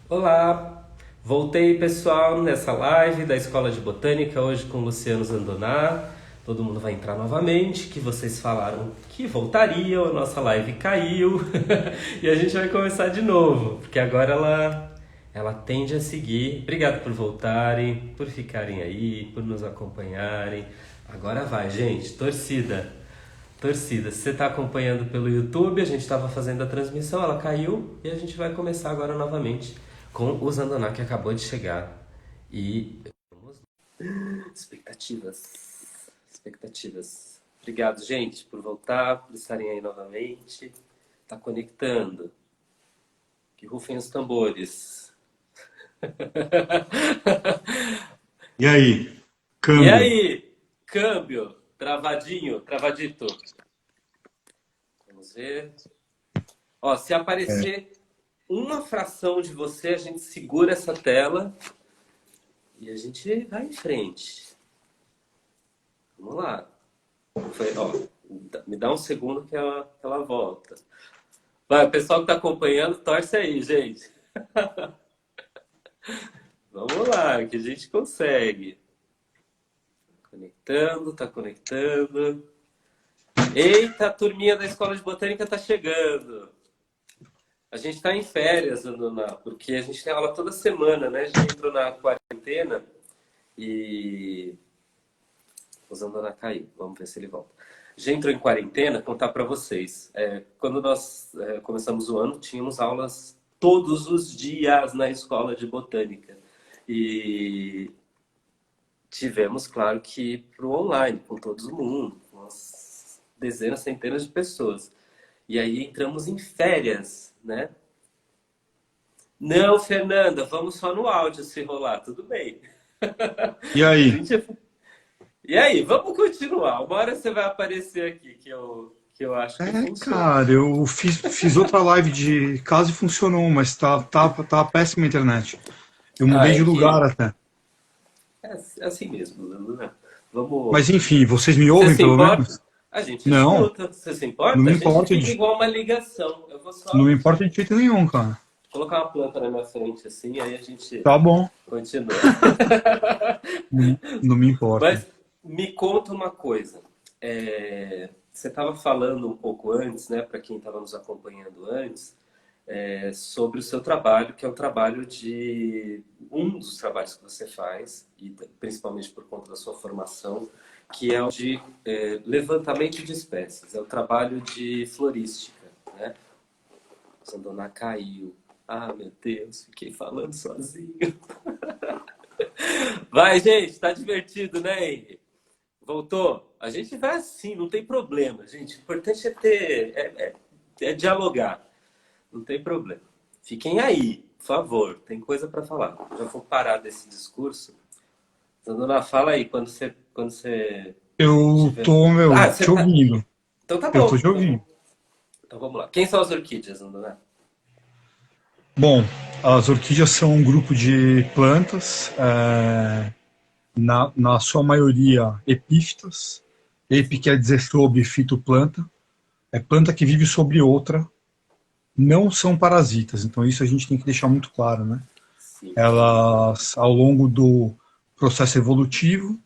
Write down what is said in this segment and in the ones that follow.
Olá, voltei pessoal nessa live da Escola de Botânica hoje com o Luciano Zandoná. Todo mundo vai entrar novamente, que vocês falaram que voltariam, a nossa live caiu e a gente vai começar de novo, porque agora ela tende a seguir. Obrigado por voltarem, por ficarem aí, por nos acompanharem. Agora vai, gente, torcida. Torcida, se você está acompanhando pelo YouTube, a gente estava fazendo a transmissão, ela caiu e a gente vai começar agora novamente com o Zandoná que acabou de chegar. E vamos lá. Expectativas. Obrigado, gente, por voltar, por estarem aí novamente. Tá conectando. Que rufem os tambores. E aí? E Câmbio. aí? Câmbio. Travadinho, travadito. Vamos ver. Ó, se É. aparecer uma fração de você, a gente segura essa tela e a gente vai em frente. Vamos lá. Ó, me dá um segundo que ela volta. Vai, o pessoal que está acompanhando, torce aí, gente. Vamos lá, que a gente consegue. Conectando, tá conectando. Eita, a turminha da Escola de Botânica tá chegando. A gente está em férias, Andona, porque a gente tem aula toda semana, né? A gente entrou na quarentena e o Zandona caiu. Vamos ver se ele volta. Já entrou em quarentena, contar para vocês. Quando nós começamos o ano, tínhamos aulas todos os dias na escola de botânica. E tivemos, claro, que ir para o online, com todo mundo, com as dezenas, centenas de pessoas. E aí entramos em férias, né? Não, Fernanda, vamos só no áudio se rolar, tudo bem. E A aí? gente E aí, vamos continuar. Uma hora você vai aparecer aqui que eu acho que funciona. Cara, eu fiz outra live de casa e funcionou, mas tá péssima a internet. Eu Ah, mudei é de lugar que até. é assim mesmo, né? Vamos. Mas enfim, vocês me Você ouvem se pelo importa? menos? A gente Não, escuta. Você se não importa? me A gente importa fica de, igual uma ligação. Eu vou não só me importa de jeito nenhum, cara. colocar uma planta na minha frente assim, aí a gente Tá bom, continua. não me importa. Mas me conta uma coisa. Você estava falando um pouco antes, né, para quem estava nos acompanhando antes, sobre o seu trabalho, que é o trabalho de um dos trabalhos que você faz, e principalmente por conta da sua formação, que é o de levantamento de espécies, é o trabalho de florística, né? Sandoná caiu. Ah, meu Deus, fiquei falando sozinho. Vai, gente, tá divertido, né, Henry? Voltou? A gente vai assim, não tem problema, gente. O importante é dialogar. Não tem problema. Fiquem aí, por favor. Tem coisa para falar. Já vou parar desse discurso. Zandona, fala aí quando você Eu tiver. tô, Ah, meu, você te tá. ouvindo. Então tá Eu tô bom. te ouvindo. Então vamos lá. Quem são as orquídeas, Zandona? Bom, as orquídeas são um grupo de plantas, na sua maioria epífitas. Epi quer dizer sobre fitoplanta. É planta que vive sobre outra. Não são parasitas, então isso a gente tem que deixar muito claro, né? Sim. Elas, ao longo do processo evolutivo,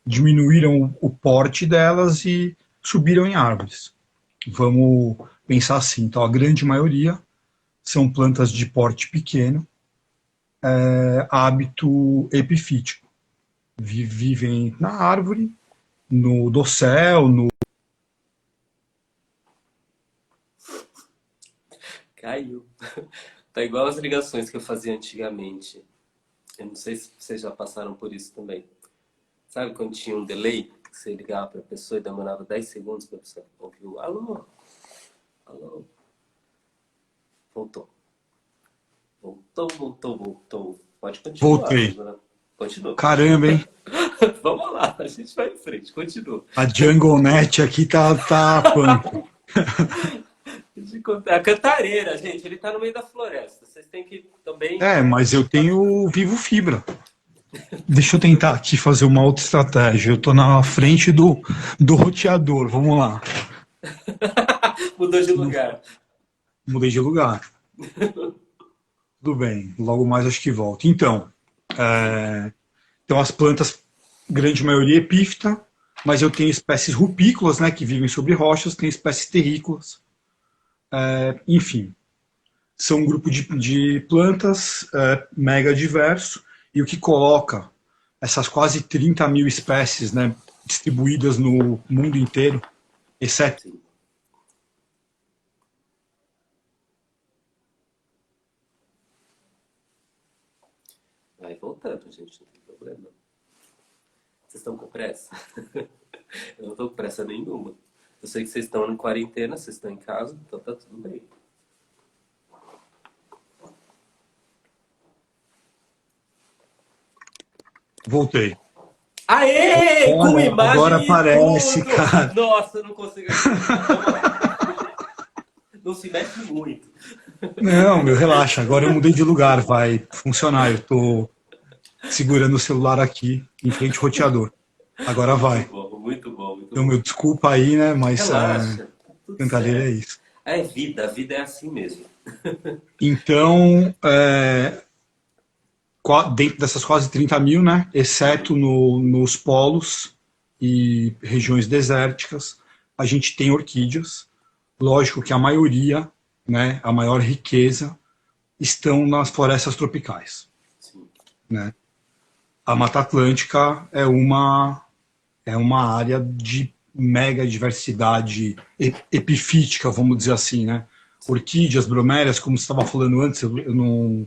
diminuíram o porte delas e subiram em árvores. Vamos pensar assim, então a grande maioria são plantas de porte pequeno, hábito epifítico. Vivem na árvore, no dossel, no. Caiu. Tá igual as ligações que eu fazia antigamente. Eu não sei se vocês já passaram por isso também. Sabe quando tinha um delay? Que você ligava para a pessoa e demorava 10 segundos para a pessoa ouvir o alô, alô. Voltou. Voltou. Pode continuar, Voltei. Sandra. Continua. Caramba, hein? Vamos lá, a gente vai em frente, continua. A Jungle Net aqui tá punk. A cantareira, gente, ele tá no meio da floresta. Vocês têm que também. Mas eu tenho Vivo Fibra. Deixa eu tentar aqui fazer uma outra estratégia. Eu tô na frente do roteador. Vamos lá. Mudou de Não, lugar. mudei de lugar. Tudo bem, logo mais acho que volto. Então as plantas, grande maioria epífita, mas eu tenho espécies rupícolas, né, que vivem sobre rochas, tenho espécies terrícolas, enfim. São um grupo de plantas mega diverso, e o que coloca essas quase 30 mil espécies, né, distribuídas no mundo inteiro, exceto. Sim. Vai voltando, gente, não tem problema. Vocês estão com pressa? Eu não estou com pressa nenhuma. Eu sei que vocês estão em quarentena, vocês estão em casa, então tá tudo bem. Voltei. Aê! Com Olha, agora imagem e aparece, tudo! cara. Nossa, eu não consigo acreditar. Não se mexe muito. Não, meu, relaxa. Agora eu mudei de lugar, vai funcionar. Eu tô segurando o celular aqui em frente ao roteador. Agora Muito vai. bom, muito bom, muito Então, meu, bom. desculpa aí, né? Mas Relaxa, tá tudo brincadeira é certo. isso. É vida, a vida é assim mesmo. Então, dentro dessas quase 30 mil, né? Exceto nos polos e regiões desérticas, a gente tem orquídeas. Lógico que a maioria, né? A maior riqueza estão nas florestas tropicais, Sim, né? A Mata Atlântica é uma área de mega diversidade epifítica, vamos dizer assim, né? sim, Orquídeas, bromélias, como você estava falando antes, eu não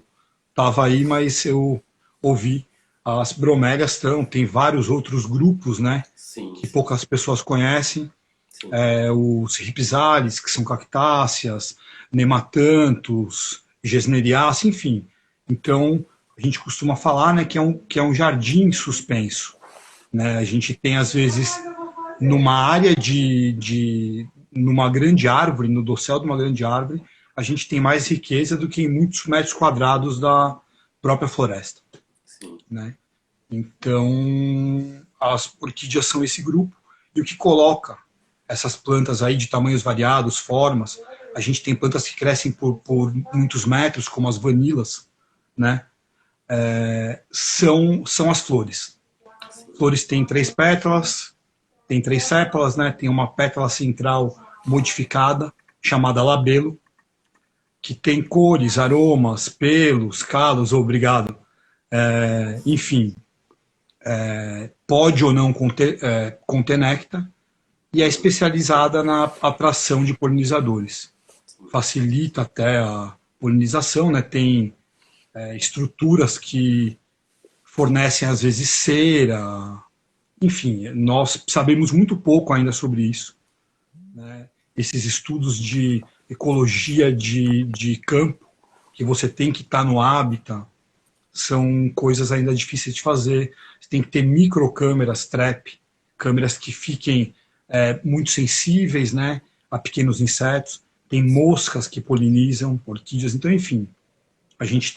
estava aí, mas eu ouvi. As bromélias tem vários outros grupos, né? sim, Que sim, poucas pessoas conhecem. sim, Os ripsalis, que são cactáceas, nematanthus, gesneriáceas, enfim. Então, a gente costuma falar, né, que é um jardim suspenso, né? A gente tem, às vezes, numa área numa grande árvore, no dossel de uma grande árvore, a gente tem mais riqueza do que em muitos metros quadrados da própria floresta, sim. né? Então, as orquídeas são esse grupo, e o que coloca essas plantas aí de tamanhos variados, formas, a gente tem plantas que crescem por muitos metros, como as vanilas, né? São as flores. Flores têm 3 pétalas, tem 3 sépalas, né? Tem uma pétala central modificada, chamada labelo, que tem cores, aromas, pelos, calos, obrigado. Enfim, pode ou não conter néctar, e é especializada na atração de polinizadores. Facilita até a polinização, né? Tem estruturas que fornecem, às vezes, cera. Enfim, nós sabemos muito pouco ainda sobre isso, né? Esses estudos de ecologia de campo, que você tem que estar no hábitat, são coisas ainda difíceis de fazer. Você tem que ter microcâmeras trap, câmeras que fiquem muito sensíveis, né, a pequenos insetos. Tem moscas que polinizam orquídeas. Então, enfim, a gente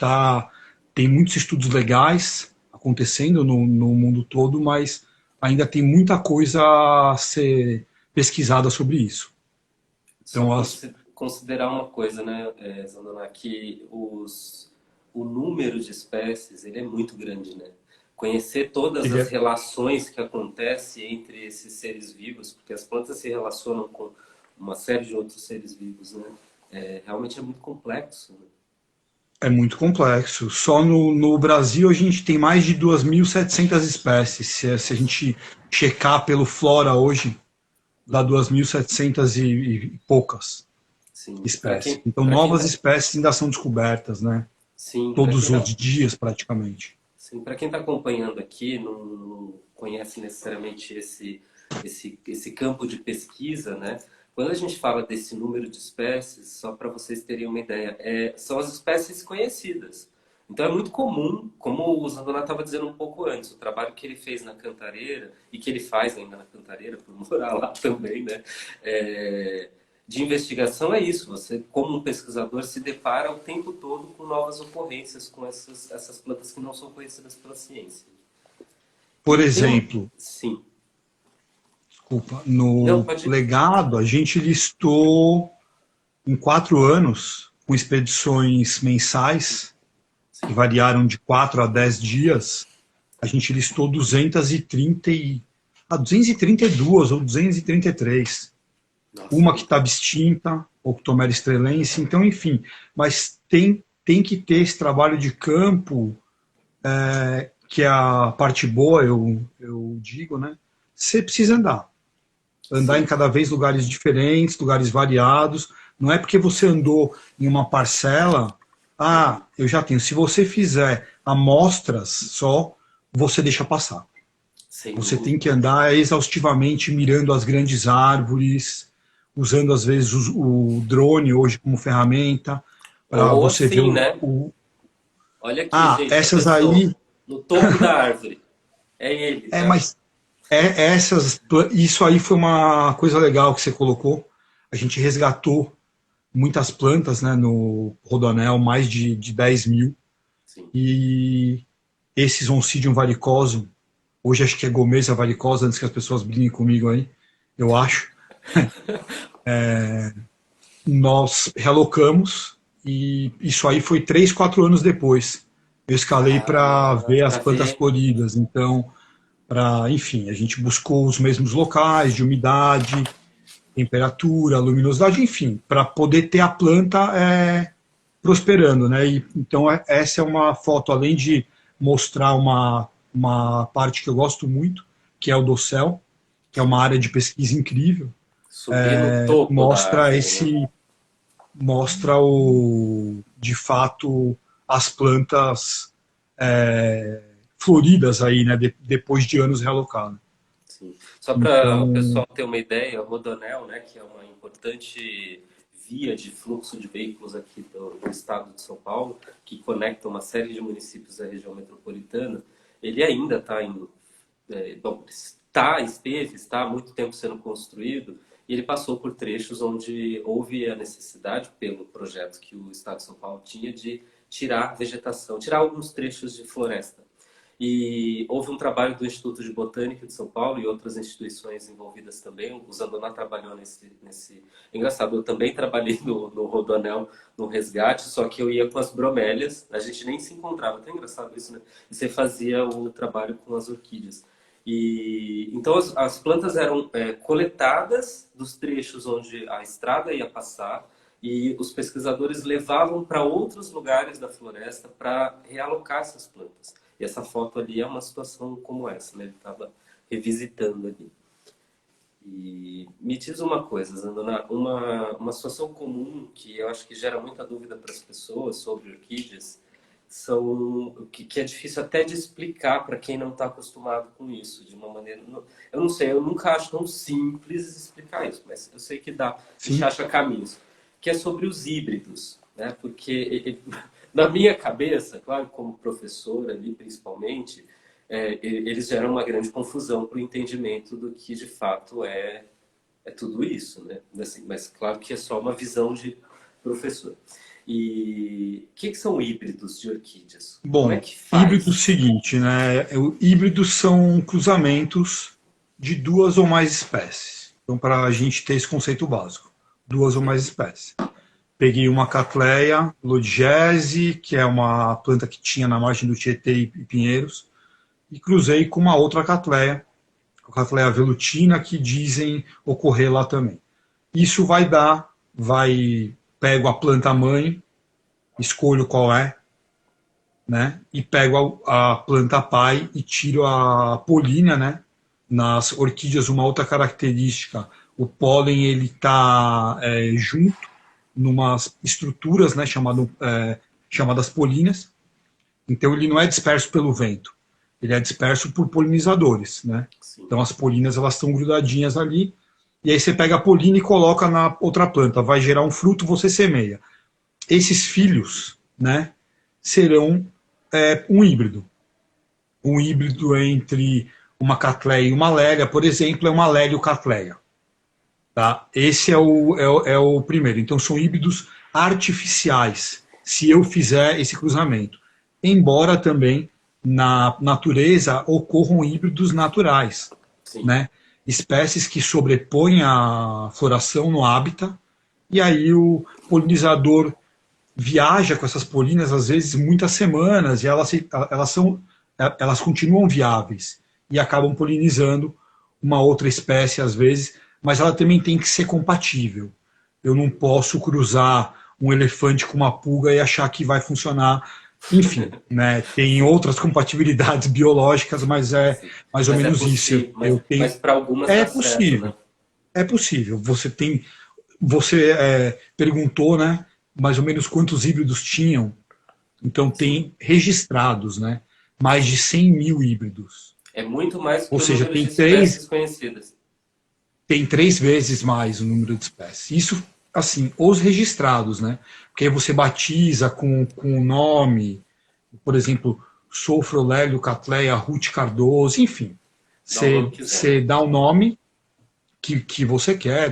tem muitos estudos legais acontecendo no mundo todo, mas ainda tem muita coisa a ser pesquisada sobre isso. Só Então, considerar uma coisa, né, Zandona, que o número de espécies ele é muito grande, né? Conhecer todas ele as é, relações que acontecem entre esses seres vivos, porque as plantas se relacionam com uma série de outros seres vivos, né? Realmente é muito complexo, né? é muito complexo. Só no Brasil a gente tem mais de 2.700 espécies. Se a gente checar pelo Flora hoje, dá 2.700 e poucas Sim, espécies. Então, para quem novas tá, espécies ainda são descobertas, né? sim, para Todos quem os tá dias, praticamente. Sim, para quem está acompanhando aqui, não conhece necessariamente esse campo de pesquisa, né? Quando a gente fala desse número de espécies, só para vocês terem uma ideia, são as espécies conhecidas. Então é muito comum, como o Zandoná estava dizendo um pouco antes, o trabalho que ele fez na Cantareira, e que ele faz ainda na Cantareira, por morar lá também, né? É, de investigação é isso. Você, como um pesquisador, se depara o tempo todo com novas ocorrências, com essas plantas que não são conhecidas pela ciência. Por E tem um... exemplo, Sim. desculpa, Não, no pode... legado a gente listou em 4 anos, com expedições mensais, que variaram de 4 a 10 dias, a gente listou 232 ou 233. Nossa, Uma que estava extinta, Octomera estrelense, então, enfim. Mas tem que ter esse trabalho de campo, que é a parte boa, eu digo, né? Você precisa andar em sim, cada vez lugares diferentes, lugares variados. Não é porque você andou em uma parcela, eu já tenho. Se você fizer amostras só, você deixa passar. sem Você tem que dúvida. andar exaustivamente mirando as grandes árvores, usando às vezes o drone hoje como ferramenta, para Ou você ver assim, né? Olha aqui, gente, a essas pessoa aí. no topo da árvore. É ele, É, tá? mas isso aí foi uma coisa legal que você colocou. A gente resgatou muitas plantas, né, no Rodoanel, mais de 10 mil. Sim. E esses Oncidium varicosum, hoje acho que é Gomesa varicosa, antes que as pessoas briguem comigo aí, eu acho. Nós realocamos e isso aí foi 3, 4 anos depois. Eu escalei para ver as Para plantas ver. floridas. Então, enfim, a gente buscou os mesmos locais de umidade, temperatura, luminosidade, enfim, para poder ter a planta prosperando, né? Então, essa é uma foto, além de mostrar uma parte que eu gosto muito, que é o dossel, que é uma área de pesquisa incrível, Subir no topo da mostra árvore, né? esse mostra de fato as plantas floridas aí, né, depois de anos realocados. Sim. Só para o Então, pessoal ter uma ideia, o Rodoanel, né, que é uma importante via de fluxo de veículos aqui do estado de São Paulo, que conecta uma série de municípios da região metropolitana, ele ainda está bom, está há muito tempo sendo construído e ele passou por trechos onde houve a necessidade, pelo projeto que o Estado de São Paulo tinha, de tirar vegetação, tirar alguns trechos de floresta. E houve um trabalho do Instituto de Botânica de São Paulo e outras instituições envolvidas também. O Zandoná trabalhou nesse. Engraçado, eu também trabalhei no Rodoanel, no resgate, só que eu ia com as bromélias, a gente nem se encontrava. Até engraçado isso, né? E você fazia o trabalho com as orquídeas. E então as plantas eram coletadas dos trechos onde a estrada ia passar e os pesquisadores levavam para outros lugares da floresta para realocar essas plantas. E essa foto ali é uma situação como essa, né? Ele estava revisitando ali. E me diz uma coisa, Zandona, uma situação comum que eu acho que gera muita dúvida para as pessoas sobre orquídeas que é difícil até de explicar para quem não está acostumado com isso, de uma maneira. Eu não sei, eu nunca acho tão simples explicar isso, mas eu sei que dá, a gente sim, acha caminhos, que é sobre os híbridos, né? Porque na minha cabeça, claro, como professor ali principalmente, eles geram uma grande confusão para o entendimento do que de fato é tudo isso, né? Assim, mas claro que é só uma visão de professor. E o que são híbridos de orquídeas? Como é bom, que híbrido faz? seguinte, né? Híbridos são cruzamentos de duas ou mais espécies. Então, para a gente ter esse conceito básico, duas ou mais Sim, espécies. Peguei uma Cattleya lodgesi, que é uma planta que tinha na margem do Tietê e Pinheiros, e cruzei com uma outra Cattleya, a Cattleya velutina, que dizem ocorrer lá também. Isso pego a planta mãe, escolho qual é, né? E pego a planta pai e tiro a polínia, né? Nas orquídeas, uma outra característica, o pólen ele está junto numas estruturas, né? Chamadas políneas. Então ele não é disperso pelo vento, ele é disperso por polinizadores, né? sim, Então as políneas elas estão grudadinhas ali e aí você pega a polina e coloca na outra planta, vai gerar um fruto, você semeia. Esses filhos, né, serão um híbrido entre uma Cattleya e uma Lélia, por exemplo, é uma Lélio Cattleya. Tá? Esse é o primeiro. Então, são híbridos artificiais, se eu fizer esse cruzamento. Embora também na natureza ocorram híbridos naturais, sim. né? Espécies que sobrepõem a floração no hábitat, e aí o polinizador viaja com essas polinas, às vezes, muitas semanas, e elas continuam viáveis e acabam polinizando uma outra espécie, às vezes, mas ela também tem que ser compatível. Eu não posso cruzar um elefante com uma pulga e achar que vai funcionar. Enfim, né, tem outras compatibilidades biológicas, mas é Sim. mais ou Mas é menos isso. possível, mas para algumas É dá certo, possível, né? é possível. Você perguntou, né, mais ou menos quantos híbridos tinham. Então Sim, tem registrados, né, mais de sim. 100 mil híbridos. É muito mais Ou que o seja, número de tem espécies conhecidas. tem 3 vezes mais o número de espécies. Isso, assim, os registrados, né? Porque aí você batiza com o nome, por exemplo, Sofro Lélio Catleia Ruth Cardoso, enfim. Dá o nome que quiser, né? Você dá o nome que você quer,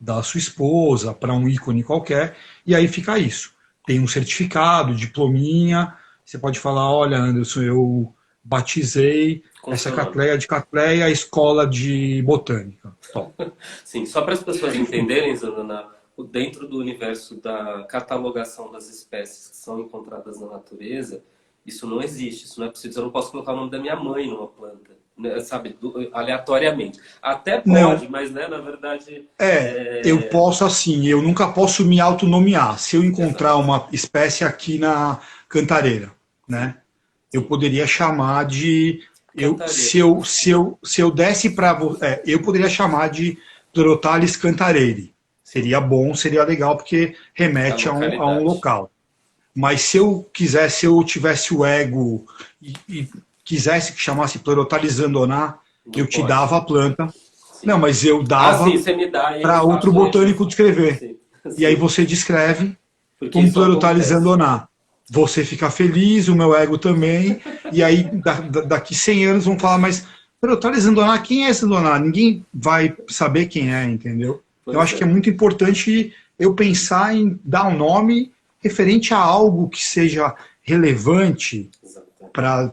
da sua esposa, para um ícone qualquer, e aí fica isso. Tem um certificado, diplominha, você pode falar, olha, Anderson, eu batizei Com essa seu nome. Catleia de Catleia, a escola de botânica. Top. Sim, só para as pessoas entenderem, Zanana, dentro do universo da catalogação das espécies que são encontradas na natureza, isso não existe, isso não é possível. Eu não posso colocar o nome da minha mãe numa planta, né, sabe, aleatoriamente. Até Não, pode, mas, né, na verdade, eu é... posso assim, eu nunca posso me autonomear. Se eu encontrar Exato. uma espécie aqui na Cantareira, né? Sim, Eu sim. poderia chamar de Cantareira. se eu desse para eu poderia chamar de Dorotalis cantareri. Sim, Seria bom, seria legal porque da remete a um localidade. local. Mas se eu quisesse, se eu tivesse o ego e quisesse que chamasse Pleurotalis andoná, Não eu te pode. dava a planta. Não, Sim. mas eu Ah, sim, dava você me dá e eu para outro faço o botânico registro. descrever. Sim, E aí sim. você descreve Porque como isso Pleurotalis acontece. andoná. Você fica feliz, o meu ego também, e aí daqui 100 anos vão falar, mas Pleurotalis andoná, quem é esse andoná? Ninguém vai saber quem é, entendeu? Eu Pois acho que é é. muito importante eu pensar em dar um nome referente a algo que seja relevante Exato. para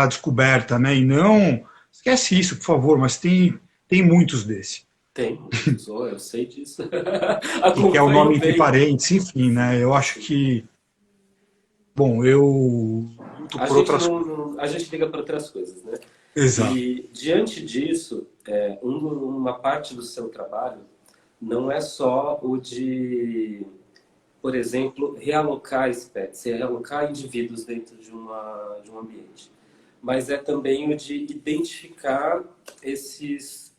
a descoberta, né? E não, esquece isso, por favor, mas tem muitos desse. Tem muitos, oh, eu sei disso. E que é o Acompanho nome entre bem. parênteses, enfim, né? Eu acho Sim. que, bom, eu luto A por gente outras não, coisas. a gente liga para outras coisas, né? Exato. E diante disso, uma parte do seu trabalho não é só o de, por exemplo, realocar espécies, realocar indivíduos dentro de um ambiente, mas é também o de identificar essas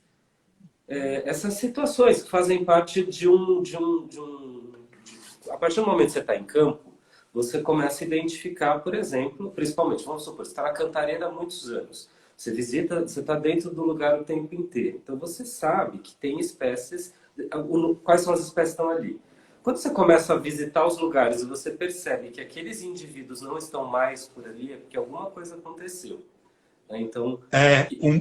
situações que fazem parte a partir do momento que você está em campo, você começa a identificar, por exemplo, principalmente, vamos supor, você está na Cantareira há muitos anos. Você visita, você está dentro do lugar o tempo inteiro. Então você sabe que tem espécies, quais são as espécies que estão ali. Quando você começa a visitar os lugares e você percebe que aqueles indivíduos não estão mais por ali, é porque alguma coisa aconteceu, né? Então, É um,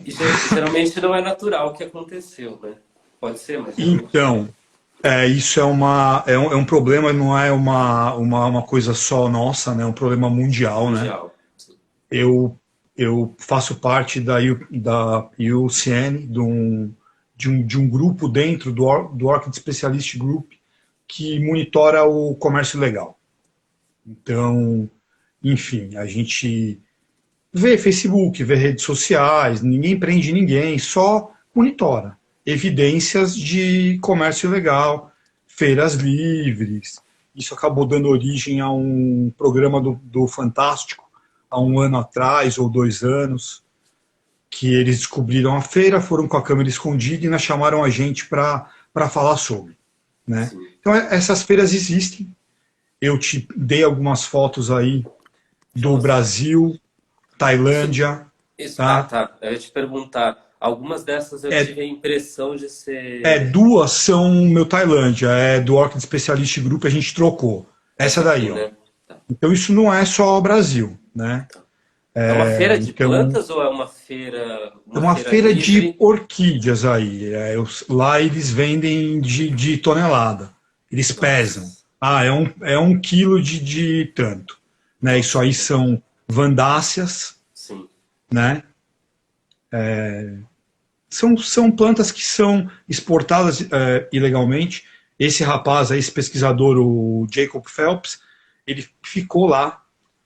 geralmente não é natural o que aconteceu, né? Pode ser, mas geralmente não é. então, isso é um problema, não é uma coisa só nossa, né? É um problema mundial, né? Mundial. Eu, eu faço parte da IUCN, de um grupo dentro do Orchid Specialist Group que monitora o comércio legal. Então, enfim, a gente vê Facebook, vê redes sociais, ninguém prende ninguém, só monitora. Evidências de comércio ilegal, feiras livres. Isso acabou dando origem a um programa do Fantástico, há um ano atrás ou 2 anos, que eles descobriram a feira, foram com a câmera escondida e nós chamaram a gente para falar sobre. Né? Sim. Então, essas feiras existem. Eu te dei algumas fotos aí Deixa eu do mostrar. Brasil, Isso, Tailândia, tá? tá. Eu ia te perguntar. Algumas dessas eu É, tive a impressão de ser duas são meu Tailândia, é do Orchid Specialist Group, a gente trocou. Essa essa aqui, daí, ó. né? Tá, Então isso não é só o Brasil, né? tá. É uma feira de Então plantas ou é é uma uma feira feira de livre? orquídeas aí. Lá eles vendem de tonelada. Eles pesam. Nossa, Ah, é um quilo de tanto. Né? Isso nossa, aí que legal. são vandáceas, Sim, né? São plantas que são exportadas ilegalmente. Esse rapaz, esse pesquisador, o Jacob Phelps, ele ficou lá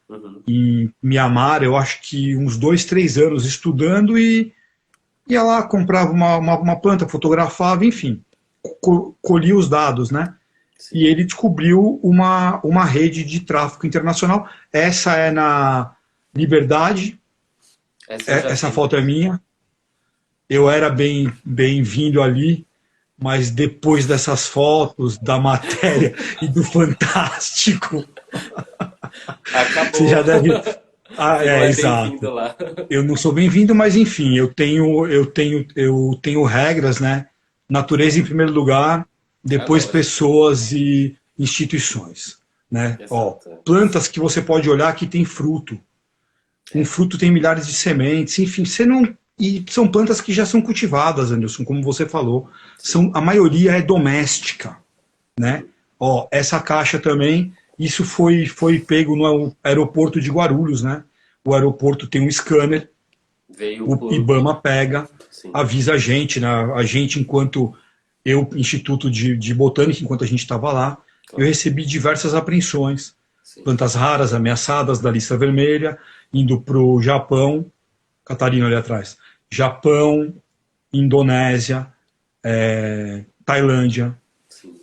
Uhum. em Mianmar, eu acho que uns 2, 3 anos estudando e ia lá, comprava uma planta, fotografava, enfim, colhia os dados, né? E Sim. ele descobriu uma rede de tráfico internacional. Essa é na Liberdade, Essa eu já essa vi. foto é minha. Eu era bem-vindo ali, mas depois dessas fotos, da matéria e do Fantástico, você já Acabou. deve. Ah, Você não é bem-vindo exato. lá. Eu não sou bem-vindo, mas enfim, eu tenho regras, né? Natureza em primeiro lugar, É depois lógico. pessoas e instituições, né? Ó, Exato. plantas que você pode olhar que tem fruto. Um fruto tem milhares de sementes, enfim, você não. E são plantas que já são cultivadas, Anderson, como você falou. Sim. A maioria é doméstica, né? Uhum. Ó, essa caixa também, isso foi pego no aeroporto de Guarulhos, né? O aeroporto tem um scanner, Veio o por. IBAMA pega, Sim. avisa a gente, né? A gente, enquanto Instituto de Botânica, enquanto a gente estava lá, eu Claro. recebi diversas apreensões, Sim. plantas raras, ameaçadas da lista vermelha, indo para o Japão, Catarina ali atrás, Japão, Indonésia, Tailândia, Sim.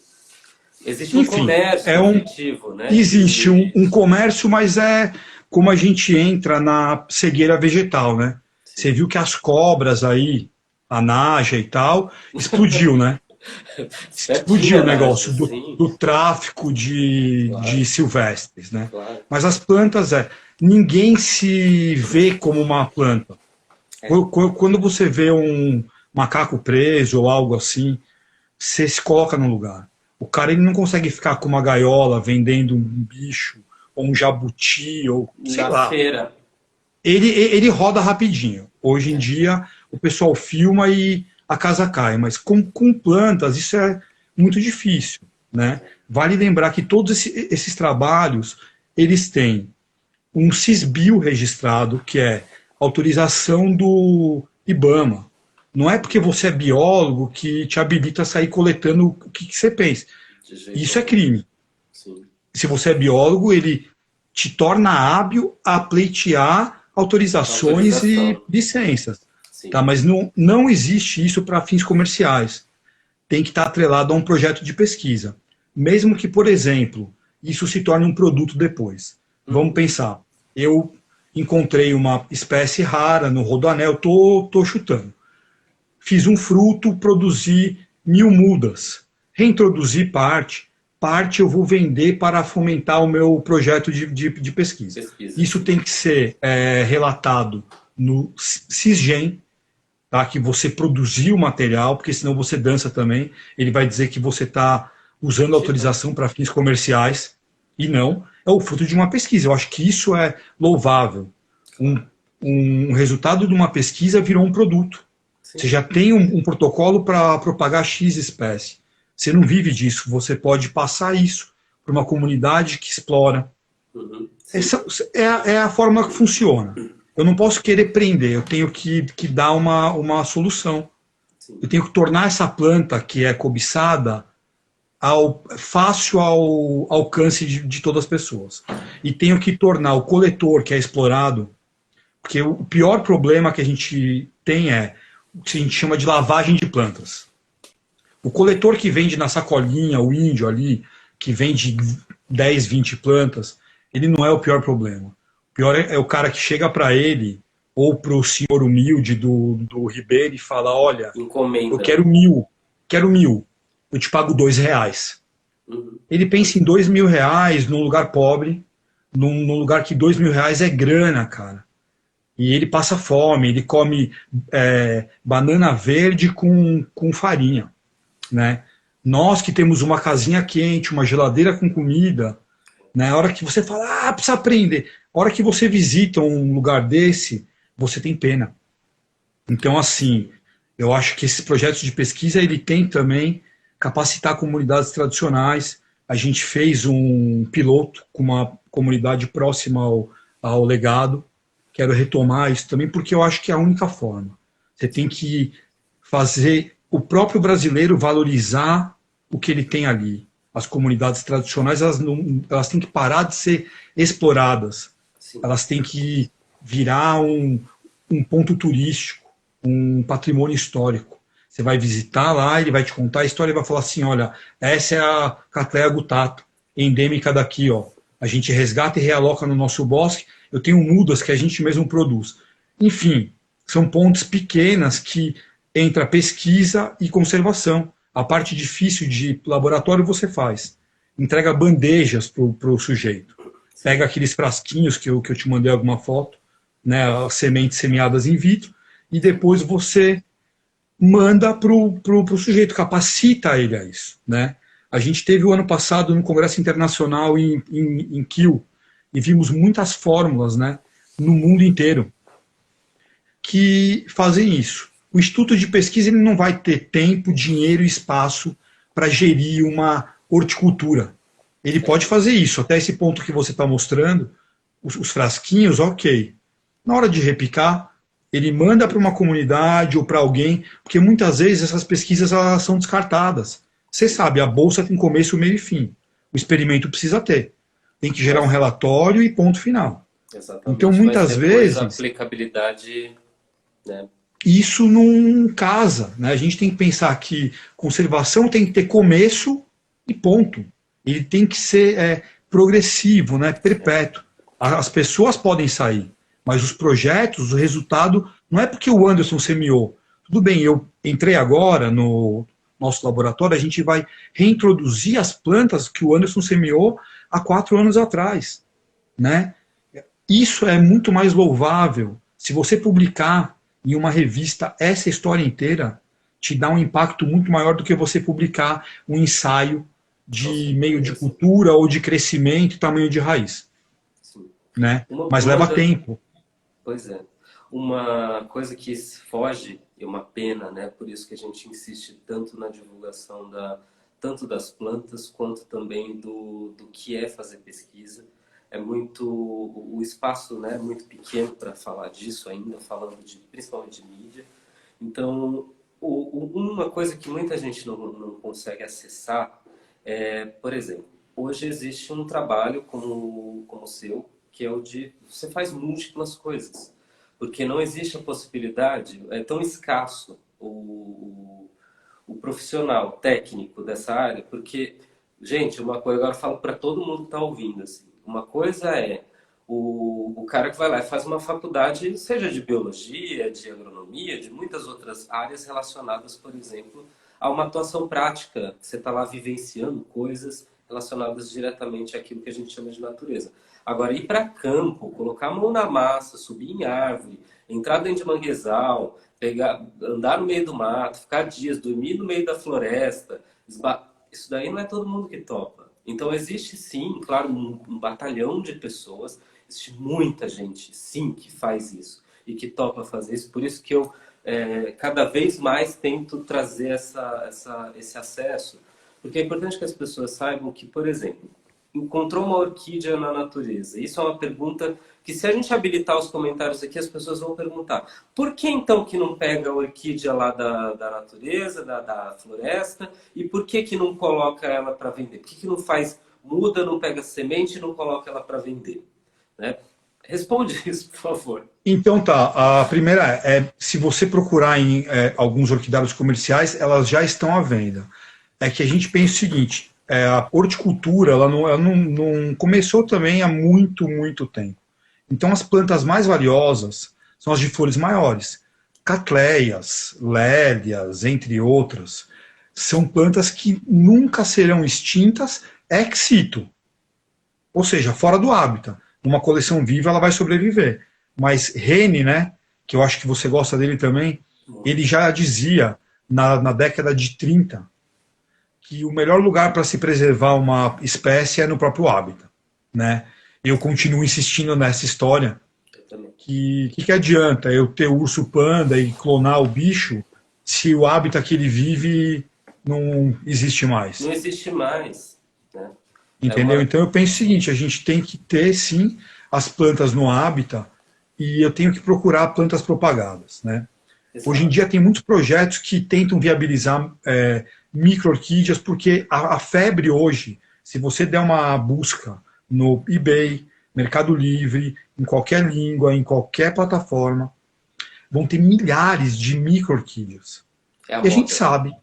Existe um enfim, comércio efetivo, né? existe De. um comércio, mas é como a gente entra na cegueira vegetal, né? Você Sim. viu que as cobras aí, a Naja e tal, explodiu, né? Explodiu Espertinha, o Naja, negócio sim. do tráfico de Claro, silvestres, né? claro. Mas as plantas, ninguém se vê como uma planta. É. Quando você vê um macaco preso ou algo assim, você se coloca no lugar. O cara ele não consegue ficar com uma gaiola vendendo um bicho, ou um jabuti, ou sei Na lá. feira. Ele roda rapidinho. Hoje em É. dia, o pessoal filma e a casa cai, mas com plantas isso é muito difícil, né? Vale lembrar que todos esses trabalhos, eles têm um CISBio registrado, que é autorização do IBAMA. Não é porque você é biólogo que te habilita a sair coletando o que você pensa. De jeito Isso é algum. crime. Sim. Se você é biólogo, ele te torna hábil a pleitear autorizações e Autorização. licenças. Tá? Sim. Mas não existe isso para fins comerciais. Tem que estar atrelado a um projeto de pesquisa. Mesmo que, por exemplo, isso se torne um produto depois. Vamos Uhum. pensar. Eu encontrei uma espécie rara no rodoanel, tô chutando. Fiz um fruto, produzi 1.000 mudas. Reintroduzi parte eu vou vender para fomentar o meu projeto de pesquisa. Pesquisa, Isso sim. tem que ser relatado no CISGEM, tá? Que você produziu o material, porque senão você dança também. Ele vai dizer que você está usando Mentira. autorização para fins comerciais e não. É o fruto de uma pesquisa. Eu acho que isso é louvável. Um, Claro. um resultado de uma pesquisa virou um produto. Você Sim. já tem um protocolo para propagar X espécie. Você não vive disso. Você pode passar isso para uma comunidade que explora. Uhum. Sim. Essa é a forma que funciona. Eu não posso querer prender, eu tenho que dar uma solução. Sim. Eu tenho que tornar essa planta que é cobiçada fácil ao alcance de todas as pessoas. E tenho que tornar o coletor que é explorado, porque o pior problema que a gente tem é o que a gente chama de lavagem de plantas. O coletor que vende na sacolinha, o índio ali, que vende 10, 20 plantas, ele não é o pior problema. O pior é o cara que chega para ele, ou para o senhor humilde do Ribeiro e fala, olha, eu Encomenda. quero 1.000, eu te pago R$ 2. Uhum. Ele pensa em R$ 2.000 num lugar pobre, num lugar que R$ 2.000 é grana, cara. E ele passa fome, ele come banana verde com farinha, né? Nós que temos uma casinha quente, uma geladeira com comida, né? A hora que você fala, precisa aprender. A hora que você visita um lugar desse, você tem pena. Então, assim, eu acho que esses projetos de pesquisa, ele tem também capacitar comunidades tradicionais. A gente fez um piloto com uma comunidade próxima ao legado. Quero retomar isso também, porque eu acho que é a única forma. Você tem que fazer o próprio brasileiro valorizar o que ele tem ali. as comunidades tradicionais elas têm que parar de ser exploradas. Sim. Elas têm que virar um ponto turístico, um patrimônio histórico. Você vai visitar lá, ele vai te contar a história e vai falar assim, olha, essa é a Cattleya guttata, endêmica daqui, ó. A gente resgata e realoca no nosso bosque. Eu tenho mudas que a gente mesmo produz. Enfim, são pontes pequenas que entra pesquisa e conservação. A parte difícil de laboratório você faz. Entrega bandejas para o sujeito. Pega aqueles frasquinhos que eu te mandei alguma foto, né, as sementes semeadas in vitro, e depois você manda para o sujeito, capacita ele a isso. Né? A gente teve o ano passado no Congresso Internacional em Kiel, e vimos muitas fórmulas, né, no mundo inteiro que fazem isso. O Instituto de Pesquisa ele não vai ter tempo, dinheiro e espaço para gerir uma horticultura. Ele pode fazer isso, até esse ponto que você está mostrando, os frasquinhos, ok. Na hora de repicar, ele manda para uma comunidade ou para alguém, porque muitas vezes essas pesquisas elas são descartadas. Você sabe, a bolsa tem começo, meio e fim. O experimento precisa ter. Tem que gerar um relatório e ponto final. Exatamente. Então, muitas vezes, a aplicabilidade, né? Isso não casa. Né? A gente tem que pensar que conservação tem que ter começo e ponto. Ele tem que ser progressivo, né? Perpétuo. As pessoas podem sair, mas os projetos, o resultado, não é porque o Anderson semeou. Tudo bem, eu entrei agora no nosso laboratório, a gente vai reintroduzir as plantas que o Anderson semeou há 4 anos atrás. Né? Isso é muito mais louvável. Se você publicar em uma revista essa história inteira, te dá um impacto muito maior do que você publicar um ensaio de meio de cultura ou de crescimento e tamanho de raiz. Sim. Né? Mas leva tempo. Pois é. Uma coisa que foge, é uma pena, né? Por isso que a gente insiste tanto na divulgação tanto das plantas quanto também do que é fazer pesquisa. É muito o espaço, né, muito pequeno para falar disso ainda, falando principalmente de mídia. Então, uma coisa que muita gente não consegue acessar é, por exemplo, hoje existe um trabalho como o seu, que é o de você faz múltiplas coisas, porque não existe a possibilidade, é tão escasso o profissional técnico dessa área, porque, gente, uma coisa, agora eu falo para todo mundo que está ouvindo, assim, uma coisa é o cara que vai lá e faz uma faculdade, seja de biologia, de agronomia, de muitas outras áreas relacionadas, por exemplo, a uma atuação prática. Você está lá vivenciando coisas relacionadas diretamente àquilo que a gente chama de natureza. Agora, ir para campo, colocar a mão na massa, subir em árvore, entrar dentro de manguezal, andar no meio do mato, ficar dias, dormir no meio da floresta, isso daí não é todo mundo que topa. Então existe sim, claro, um batalhão de pessoas, existe muita gente sim que faz isso e que topa fazer isso, por isso que eu cada vez mais tento trazer esse acesso, porque é importante que as pessoas saibam que, por exemplo, encontrou uma orquídea na natureza. Isso é uma pergunta que, se a gente habilitar os comentários aqui, as pessoas vão perguntar: por que então que não pega a orquídea lá da natureza, da floresta, e por que não coloca ela para vender? Por que não faz muda, não pega semente e não coloca ela para vender? Né? Responde isso, por favor. Então tá, a primeira se você procurar em alguns orquidários comerciais, elas já estão à venda. É que a gente pensa o seguinte, a horticultura ela não começou também há muito, muito tempo. Então as plantas mais valiosas são as de flores maiores. Cattleyas, lélias, entre outras, são plantas que nunca serão extintas ex situ, ou seja, fora do hábitat. Numa coleção viva ela vai sobreviver. Mas Rene, né, que eu acho que você gosta dele também, ele já dizia na década de 30 que o melhor lugar para se preservar uma espécie é no próprio hábitat. Né? Eu continuo insistindo nessa história. Que adianta eu ter o urso panda e clonar o bicho se o hábitat que ele vive não existe mais? Não existe mais. Né? Entendeu? Então eu penso o seguinte, a gente tem que ter sim as plantas no hábitat e eu tenho que procurar plantas propagadas. Né? Hoje em dia tem muitos projetos que tentam viabilizar micro-orquídeas, porque a febre hoje, se você der uma busca no eBay, Mercado Livre, em qualquer língua, em qualquer plataforma, vão ter milhares de micro-orquídeas. É a E a gente moda. sabe,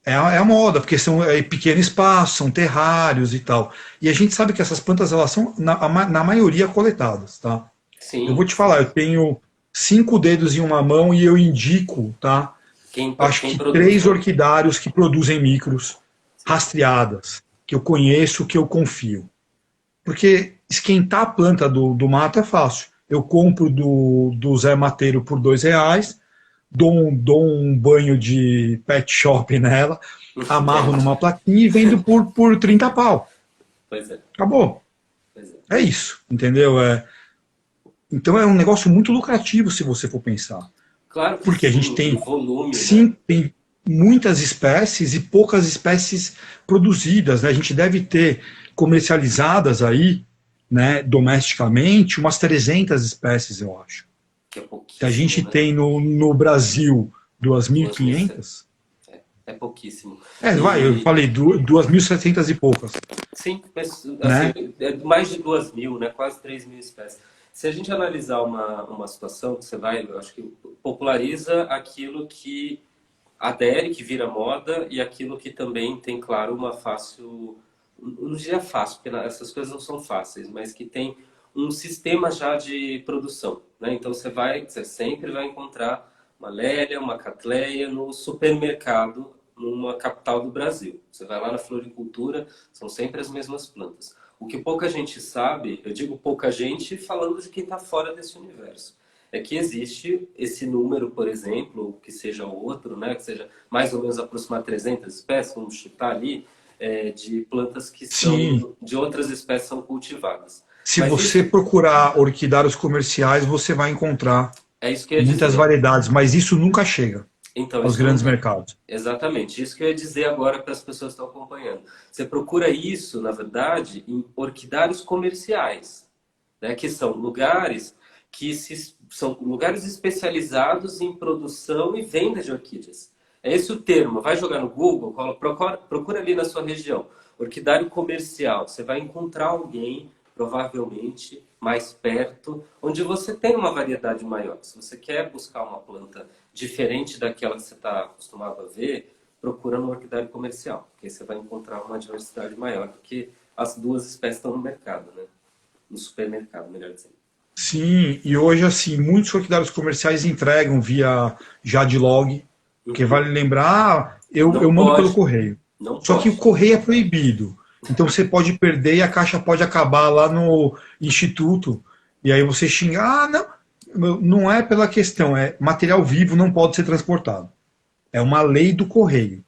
é a moda, porque são pequeno espaço, são terrários e tal. E a gente sabe que essas plantas, elas são, na maioria, coletadas, tá? Eu vou Sim, te falar, sim. eu tenho 5 dedos em uma mão e eu indico, tá? Acho Quem que produz, 3 né? orquidários que produzem micros Sim. rastreadas, que eu conheço, que eu confio. Porque esquentar a planta do mato é fácil. Eu compro do Zé Mateiro por R$ 2, dou um banho de pet shop nela, amarro Entende? numa plaquinha e vendo por 30 pau. Pois é, Acabou. pois é. É isso, entendeu? Então é um negócio muito lucrativo se você for pensar. Claro que Porque a gente sim, em tem, volume, né? sim, tem muitas espécies e poucas espécies produzidas, né? A gente deve ter comercializadas aí, né, domesticamente, umas 300 espécies, eu acho. Que é Se a pouquíssimo, gente né? tem no Brasil Duas mil e 2.500, é pouquíssimo. vai, eu E falei 2.700 e poucas, sim, mas assim, né? é mais de 2.000, né? Quase 3.000 espécies. Se a gente analisar uma situação, você vai, eu acho que populariza aquilo que adere, que vira moda, e aquilo que também tem, claro, uma fácil. Não diria fácil, porque essas coisas não são fáceis, mas que tem um sistema já de produção. Né? Então você sempre vai encontrar uma lélia, uma catleia no supermercado, numa capital do Brasil. Você vai lá na floricultura, são sempre as mesmas plantas. O que pouca gente sabe, eu digo pouca gente falando de quem está fora desse universo, é que existe esse número, por exemplo, ou que seja outro, né, que seja mais ou menos aproximar 300 espécies, vamos chutar ali, de plantas que Sim, são de outras espécies são cultivadas. se Mas você isso procurar orquidários comerciais, você vai encontrar é isso que eu ia muitas dizer. variedades, mas isso nunca chega Então, aos isso grandes nunca. mercados. Exatamente, isso que eu ia dizer agora para as pessoas que estão acompanhando. Você procura isso, na verdade, em orquidários comerciais, né? Que são lugares são lugares especializados em produção e venda de orquídeas. É esse o termo. Vai jogar no Google, procura ali na sua região. Orquidário comercial. Você vai encontrar alguém, provavelmente, mais perto, onde você tem uma variedade maior. Se você quer buscar uma planta diferente daquela que você está acostumado a ver, procura no orquidário comercial, porque você vai encontrar uma diversidade maior, porque as duas espécies estão no mercado, né? No supermercado, melhor dizendo. Sim, e hoje, assim, muitos orquidários comerciais entregam via Jadlog, porque Uhum. vale lembrar, eu Não mando pelo pode, correio. não Só que o pode. correio é proibido. Então você pode perder e a caixa pode acabar lá no instituto. E aí você xinga, não é pela questão, é material vivo não pode ser transportado. É uma lei do correio.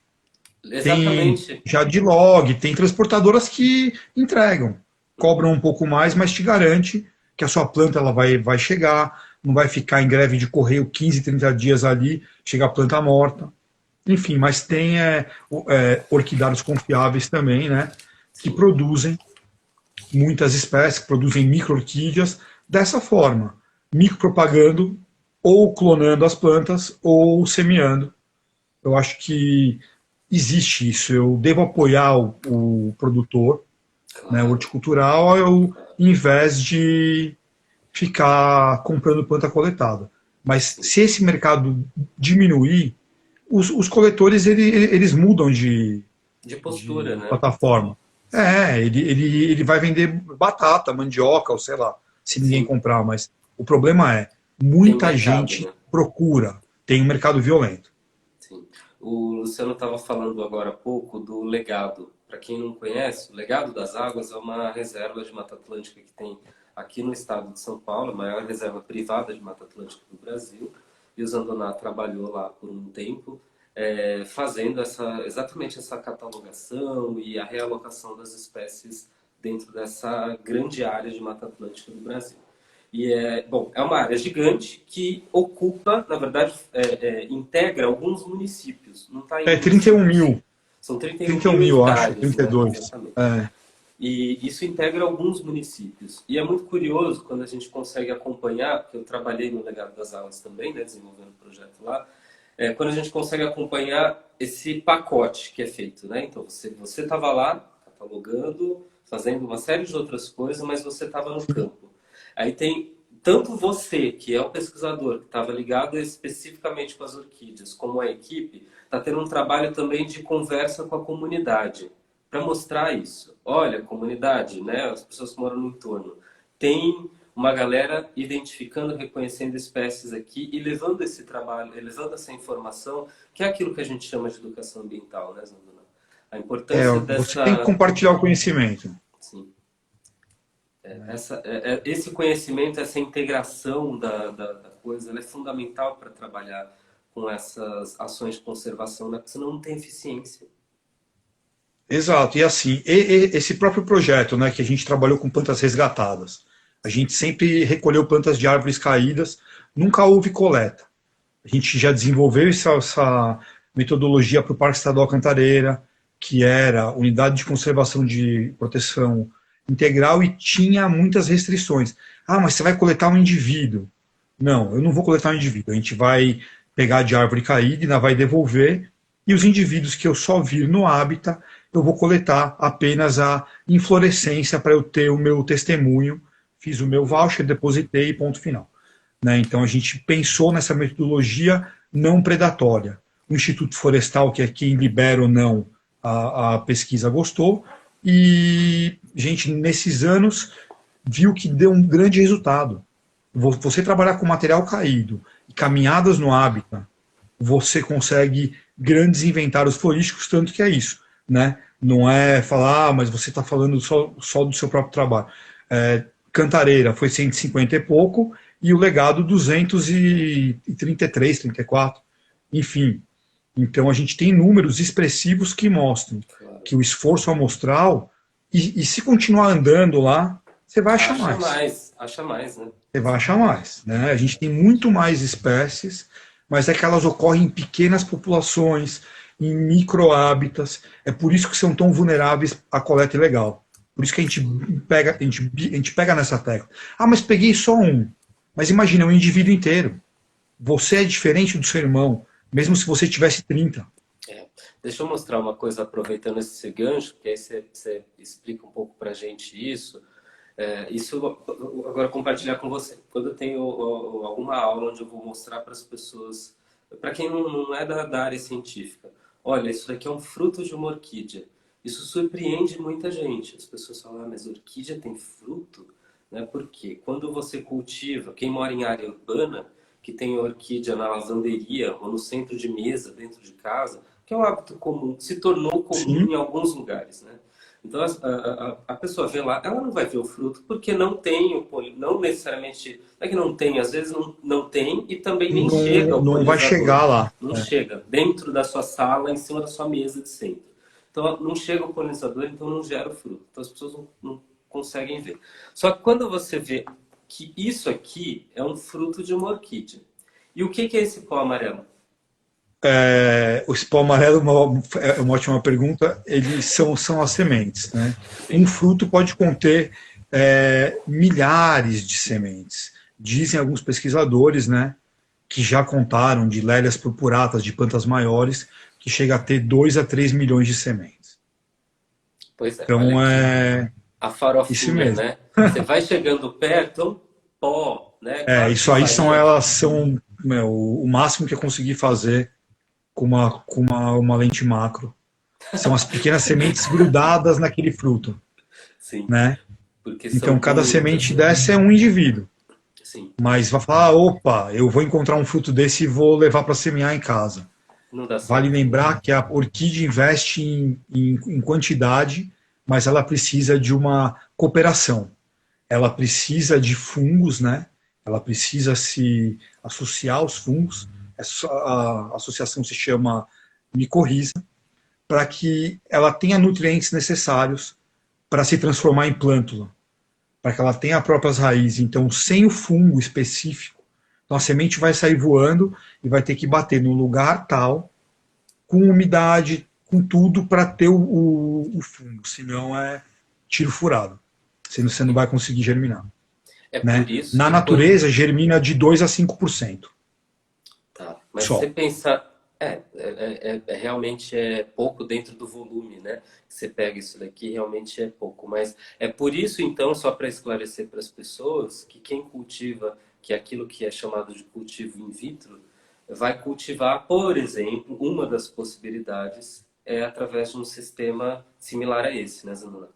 Tem Exatamente. Jadlog, tem transportadoras que entregam. Uhum. Cobram um pouco mais, mas te garante que a sua planta ela vai chegar, não vai ficar em greve de correio 15, 30 dias ali, chega a planta morta. Enfim, mas tem orquidários confiáveis também, né? Que Sim. produzem muitas espécies, que produzem micro-orquídeas dessa forma, micropropagando ou clonando as plantas ou semeando. Eu acho que existe isso. Eu devo apoiar o produtor, né, o Claro, horticultural, ao claro. invés de ficar comprando planta coletada. Mas Sim. se esse mercado diminuir, os coletores eles mudam De postura, de né? plataforma. Sim. Ele vai vender batata, mandioca, ou sei lá, se ninguém Sim. comprar. Mas o problema é, Tem muita mercado, gente né? procura, tem um mercado violento. Sim. O Luciano estava falando agora há pouco do legado. Para quem não conhece, o Legado das Águas é uma reserva de Mata Atlântica que tem aqui no estado de São Paulo, a maior reserva privada de Mata Atlântica do Brasil. E o Zandoná trabalhou lá por um tempo, fazendo exatamente essa catalogação e a realocação das espécies dentro dessa grande área de Mata Atlântica do Brasil. E bom, é uma área gigante que ocupa, na verdade, integra alguns municípios, não está em É 31 municípios. mil, São 31 31 mil mil, acho, hectares, trinta e né? dois. Exatamente. É, E isso integra alguns municípios. E é muito curioso quando a gente consegue acompanhar, porque eu trabalhei no Legado das Aulas também, né, desenvolvendo o projeto lá, quando a gente consegue acompanhar esse pacote que é feito, né? Então, você estava lá, catalogando, fazendo uma série de outras coisas, mas você estava no campo. Aí tem tanto você, que é o pesquisador, que estava ligado especificamente com as orquídeas, como a equipe, está tendo um trabalho também de conversa com a comunidade, para mostrar isso. Olha, comunidade, né? As pessoas que moram no entorno, tem uma galera identificando, reconhecendo espécies aqui e levando esse trabalho, levando essa informação, que é aquilo que a gente chama de educação ambiental, né, Zanduna? A importância Você tem que dessa... compartilhar o conhecimento. Sim. Esse conhecimento, essa integração da coisa, ela é fundamental para trabalhar com essas ações de conservação, né? Porque senão não tem eficiência. Exato, e assim, esse próprio projeto, né, que a gente trabalhou com plantas resgatadas, a gente sempre recolheu plantas de árvores caídas, nunca houve coleta. A gente já desenvolveu essa metodologia para o Parque Estadual Cantareira, que era unidade de conservação de proteção integral e tinha muitas restrições. Ah, mas você vai coletar um indivíduo. Não, eu não vou coletar um indivíduo. A gente vai pegar de árvore caída e ainda vai devolver, e os indivíduos que eu só vir no hábitat, eu vou coletar apenas a inflorescência para eu ter o meu testemunho, fiz o meu voucher, depositei e ponto final. Né? Então a gente pensou nessa metodologia não predatória. O Instituto Florestal, que é quem libera ou não a pesquisa, gostou, e, gente, nesses anos, viu que deu um grande resultado. Você trabalhar com material caído e caminhadas no hábitat, você consegue grandes inventários florísticos, tanto que é isso, né? Não é falar, mas você está falando só do seu próprio trabalho. Cantareira foi 150 e pouco, e o legado 233, 34, enfim. Então a gente tem números expressivos que mostram que o esforço amostral, e se continuar andando lá, você vai achar mais. Acha mais, né? Você vai achar mais. Né? A gente tem muito mais espécies, mas é que elas ocorrem em pequenas populações, em microhábitats. É por isso que são tão vulneráveis à coleta ilegal. Por isso que a gente pega nessa tecla. Ah, mas peguei só um. Mas imagina, um indivíduo inteiro. Você é diferente do seu irmão, mesmo se você tivesse 30. Deixa eu mostrar uma coisa, aproveitando esse gancho, que aí você explica um pouco para a gente isso. Isso agora compartilhar com você. Quando eu tenho alguma aula onde eu vou mostrar para as pessoas, para quem não é da área científica, olha, isso daqui é um fruto de uma orquídea. Isso surpreende muita gente. As pessoas falam, mas orquídea tem fruto? Né? Porque quando você cultiva, quem mora em área urbana, que tem orquídea na lavanderia ou no centro de mesa, dentro de casa, que é um hábito comum, se tornou comum em alguns lugares, né? Então a pessoa vê lá, ela não vai ver o fruto porque não tem, não necessariamente, não é que não tem, às vezes não tem e também nem chega o não vai chegar lá. Não chega dentro da sua sala, em cima da sua mesa de centro. Então não chega o polinizador, então não gera o fruto. Então as pessoas não conseguem ver. Só que quando você vê que isso aqui é um fruto de uma orquídea. E o que é esse pó amarelo? O pó amarelo é uma ótima pergunta. Eles são as sementes. Né? Um fruto pode conter milhares de sementes. Dizem alguns pesquisadores, né, que já contaram de lélias purpuratas de plantas maiores, que chega a ter 2 a 3 milhões de sementes. Pois é. Então a farofinha, isso mesmo. Né? Você vai chegando perto, é um pó, né? Claro, isso aí elas são o máximo que eu consegui fazer com uma lente macro. São as pequenas sementes grudadas naquele fruto. Sim. Né? Então, cada semente dessa é um indivíduo. Sim. Mas vai falar, opa, eu vou encontrar um fruto desse e vou levar para semear em casa. Não dá certo. Vale lembrar que a orquídea investe em quantidade, mas ela precisa de uma cooperação. Ela precisa de fungos, né? Ela precisa se associar aos fungos. A associação se chama micorriza, para que ela tenha nutrientes necessários para se transformar em plântula, para que ela tenha as próprias raízes. Então, sem o fungo específico, então a semente vai sair voando e vai ter que bater no lugar tal, com umidade, com tudo, para ter o fungo. Senão é tiro furado. Senão você não vai conseguir germinar. É né? por isso Na natureza, germina de 2 a 5%. Tá. Mas se só. você pensar, realmente é pouco dentro do volume, né? Você pega isso daqui, realmente é pouco. Mas é por isso, então, só para esclarecer para as pessoas, que quem cultiva, que é aquilo que é chamado de cultivo in vitro, vai cultivar, por exemplo, uma das possibilidades é através de um sistema similar a esse, né, Zanona?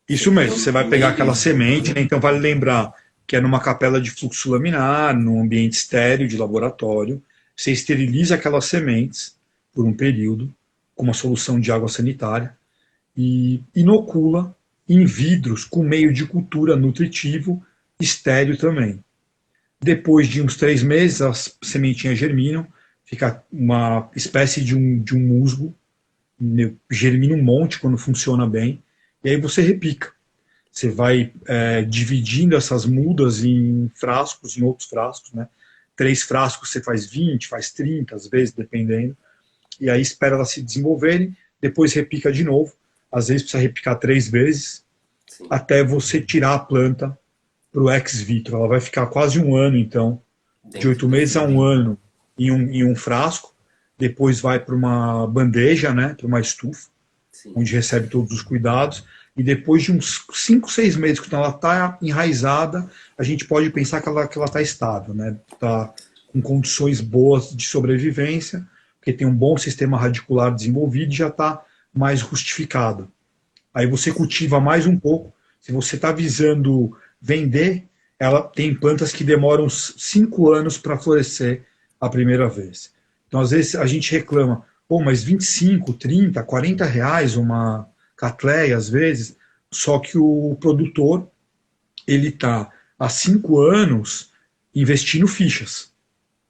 Você Isso tem mesmo, você um vai pegar meio aquela semente, escondido. né? Então vale lembrar que é numa capela de fluxo laminar, num ambiente estéreo de laboratório. Você esteriliza aquelas sementes por um período, com uma solução de água sanitária, e inocula em vidros com meio de cultura nutritivo, estéreo também. Depois de uns 3 meses, as sementinhas germinam, fica uma espécie de um musgo, germina um monte quando funciona bem, e aí você repica. Você vai dividindo essas mudas em frascos, em outros frascos, né? 3 frascos você faz 20, faz 30, às vezes, dependendo. E aí espera elas se desenvolverem, depois repica de novo. Às vezes precisa repicar 3 vezes, Sim, até você tirar a planta para o ex vitro. Ela vai ficar quase um ano, então, de dentro 8 meses desse a um meio. ano em um frasco. Depois vai para uma bandeja, né? Para uma estufa, Sim, onde recebe todos os cuidados, e depois de uns 5, 6 meses, quando ela está enraizada, a gente pode pensar que ela está estável, né? Está com condições boas de sobrevivência, porque tem um bom sistema radicular desenvolvido e já está mais rustificado. Aí você sim. cultiva mais um pouco. Se você está visando vender, ela tem plantas que demoram uns 5 anos para florescer a primeira vez. Então, às vezes, a gente reclama, pô, mas 25, 30, 40 reais uma catleia, às vezes, só que o produtor, ele está há 5 anos investindo fichas,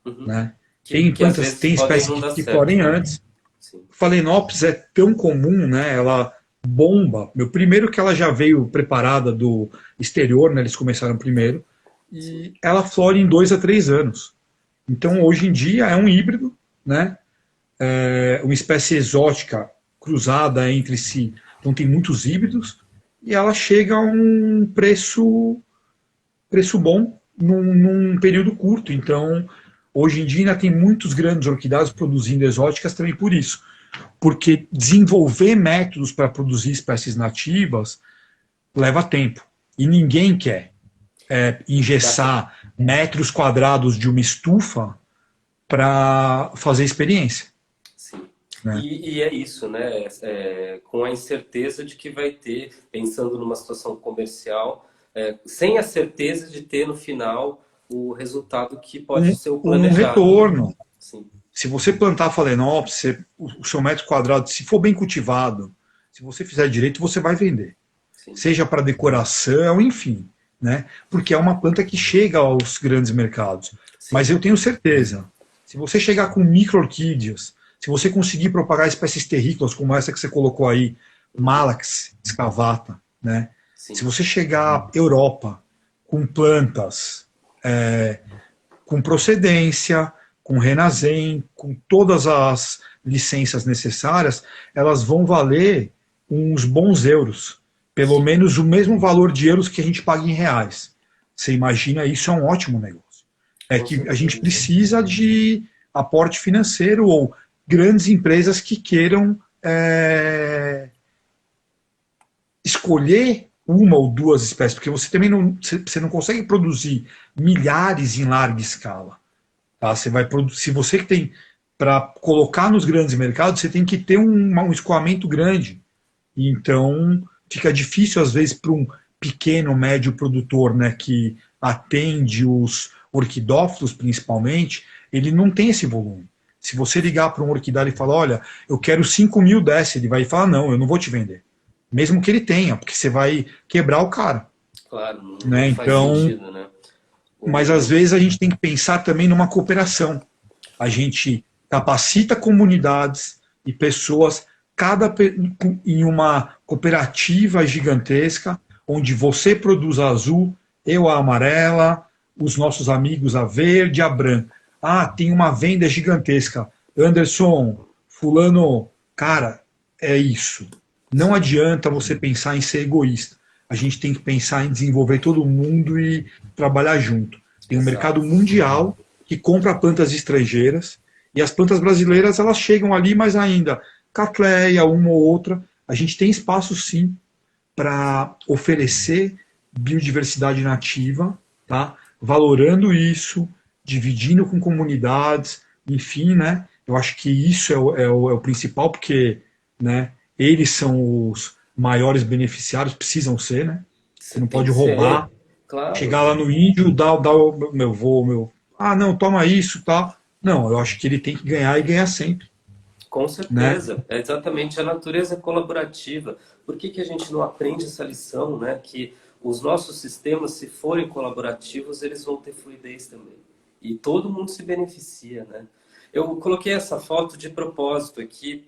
Uhum. né? Que, Tem que às plantas, vezes tem podem espécies não dar que certo, florem né? antes. Sim, Phalaenopsis é tão comum, né? Ela bomba. Meu primeiro que ela já veio preparada do exterior, né? Eles começaram primeiro sim, e ela flora em 2 a 3 anos. Então sim. hoje em dia é um híbrido, né? É uma espécie exótica cruzada entre si. Então tem muitos híbridos e ela chega a um preço bom num período curto. Então hoje em dia ainda tem muitos grandes orquidários produzindo exóticas também por isso, porque desenvolver métodos para produzir espécies nativas leva tempo. E ninguém quer Gasta. engessar metros quadrados de uma estufa para fazer experiência. Sim. Né? E é isso, né? Com a incerteza de que vai ter, pensando numa situação comercial, sem a certeza de ter no final o resultado que pode ser o Um planejado, né? retorno. Sim, Se você plantar Phalaenopsis, o seu metro quadrado, se for bem cultivado, se você fizer direito, você vai vender. sim, Seja para decoração, enfim, né? Porque é uma planta que chega aos grandes mercados. Mas sim, eu tenho certeza, se você chegar com micro-orquídeas, se você conseguir propagar espécies terrícolas como essa que você colocou aí, uhum, Malax escavata, né? Se sim, você chegar à Europa com plantas com procedência, com Renasem, com todas as licenças necessárias, elas vão valer uns bons euros. Pelo sim, menos o mesmo valor de euros que a gente paga em reais. Você imagina, isso é um ótimo negócio. É com que a gente certeza. precisa de aporte financeiro ou grandes empresas que queiram escolher uma ou duas espécies, porque você também você não consegue produzir milhares em larga escala. Tá? Você vai se você que tem para colocar nos grandes mercados, você tem que ter um escoamento grande. Então fica difícil às vezes para um pequeno, médio produtor, né, que atende os orquidófilos principalmente, ele não tem esse volume. Se você ligar para um orquidário e falar, olha, eu quero 5.000 dessa, ele vai falar, não, eu não vou te vender. Mesmo que ele tenha, porque você vai quebrar o cara. Claro, Né? não faz Então, sentido, né? mas às O, vezes a gente tem que pensar também numa cooperação. A gente capacita comunidades e pessoas cada em uma cooperativa gigantesca, onde você produz a azul, eu a amarela, os nossos amigos a verde, a branca. Ah, tem uma venda gigantesca. Anderson, fulano, cara, é isso. Não sim, adianta você pensar em ser egoísta. A gente tem que pensar em desenvolver todo mundo e trabalhar junto. Tem um mercado exato. mundial que compra plantas estrangeiras, e as plantas brasileiras elas chegam ali, mas ainda Cattleya, uma ou outra. A gente tem espaço sim para oferecer biodiversidade nativa, tá? Valorando isso, dividindo com comunidades, enfim, né? Eu acho que isso é o principal, porque, né, eles são os maiores beneficiários, precisam ser, né? Você Você não tem pode que roubar, ser, claro. chegar lá no índio, dar o meu, ah, não, toma isso, tal. Não, eu acho que ele tem que ganhar e ganhar sempre, Com né? certeza, é exatamente a natureza colaborativa. Por que que a gente não aprende essa lição, né? Que os nossos sistemas, se forem colaborativos, eles vão ter fluidez também. E todo mundo se beneficia, né? Eu coloquei essa foto de propósito aqui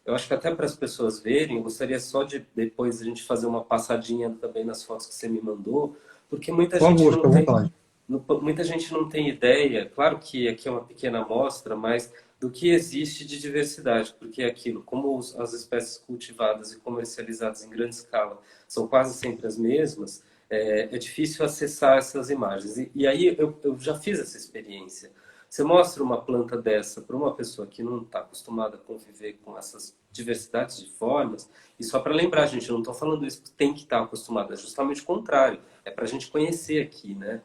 eu acho que até para as pessoas verem, eu gostaria só de depois a gente fazer uma passadinha também nas fotos que você me mandou, porque muita Por gente favor, não fica à tem, vontade. muita gente não tem ideia, claro que aqui é uma pequena amostra, mas do que existe de diversidade, porque é aquilo, como as espécies cultivadas e comercializadas em grande escala são quase sempre as mesmas, é difícil acessar essas imagens. E aí eu já fiz essa experiência. Você mostra uma planta dessa para uma pessoa que não está acostumada a conviver com essas diversidades de formas, e só para lembrar, gente, eu não estou falando isso que tem que estar acostumado, é justamente o contrário, é para a gente conhecer aqui, né?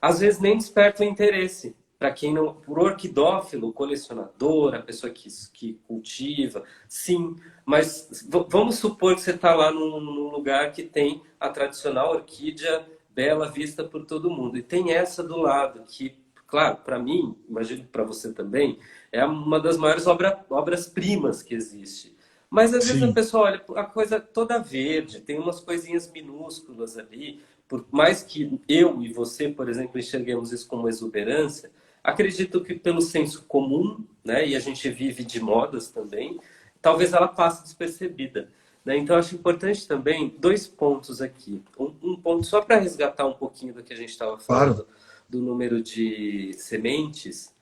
Às vezes nem desperta o interesse. Para quem não, por orquidófilo, colecionador, a pessoa que cultiva, sim, mas vamos supor que você está lá num lugar que tem a tradicional orquídea bela vista por todo mundo. E tem essa do lado, que, claro, para mim, imagino que para você também, é uma das maiores obras-primas que existe. Mas às vezes a Sim. pessoa olha a coisa toda verde, tem umas coisinhas minúsculas ali, por mais que eu e você, por exemplo, enxerguemos isso como exuberância, acredito que pelo senso comum, né, e a gente vive de modas também, talvez ela passe despercebida. Né? Então, acho importante também dois pontos aqui. Um ponto só para resgatar um pouquinho do que a gente estava Claro, falando, do número de sementes.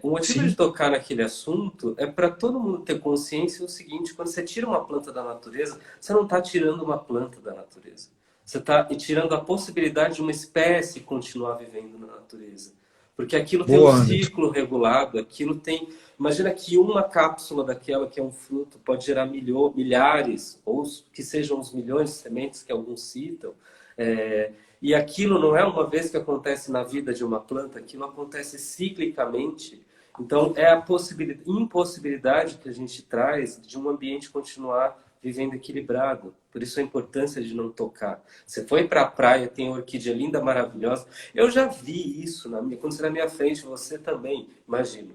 O motivo de sim. tocar naquele assunto é para todo mundo ter consciência o seguinte: quando você tira uma planta da natureza, você não está tirando uma planta da natureza. Você está tirando a possibilidade de uma espécie continuar vivendo na natureza. Porque aquilo tem um Boa, Anderson. ciclo regulado, aquilo tem. Imagina que uma cápsula daquela que é um fruto pode gerar milhares, ou que sejam os milhões de sementes que alguns citam. É, e aquilo não é uma vez que acontece na vida de uma planta, aquilo acontece ciclicamente. Então, é a impossibilidade que a gente traz de um ambiente continuar vivendo equilibrado. Por isso a importância de não tocar. Você foi para a praia, tem orquídea linda, maravilhosa. Eu já vi isso quando você na minha frente, você também, imagino.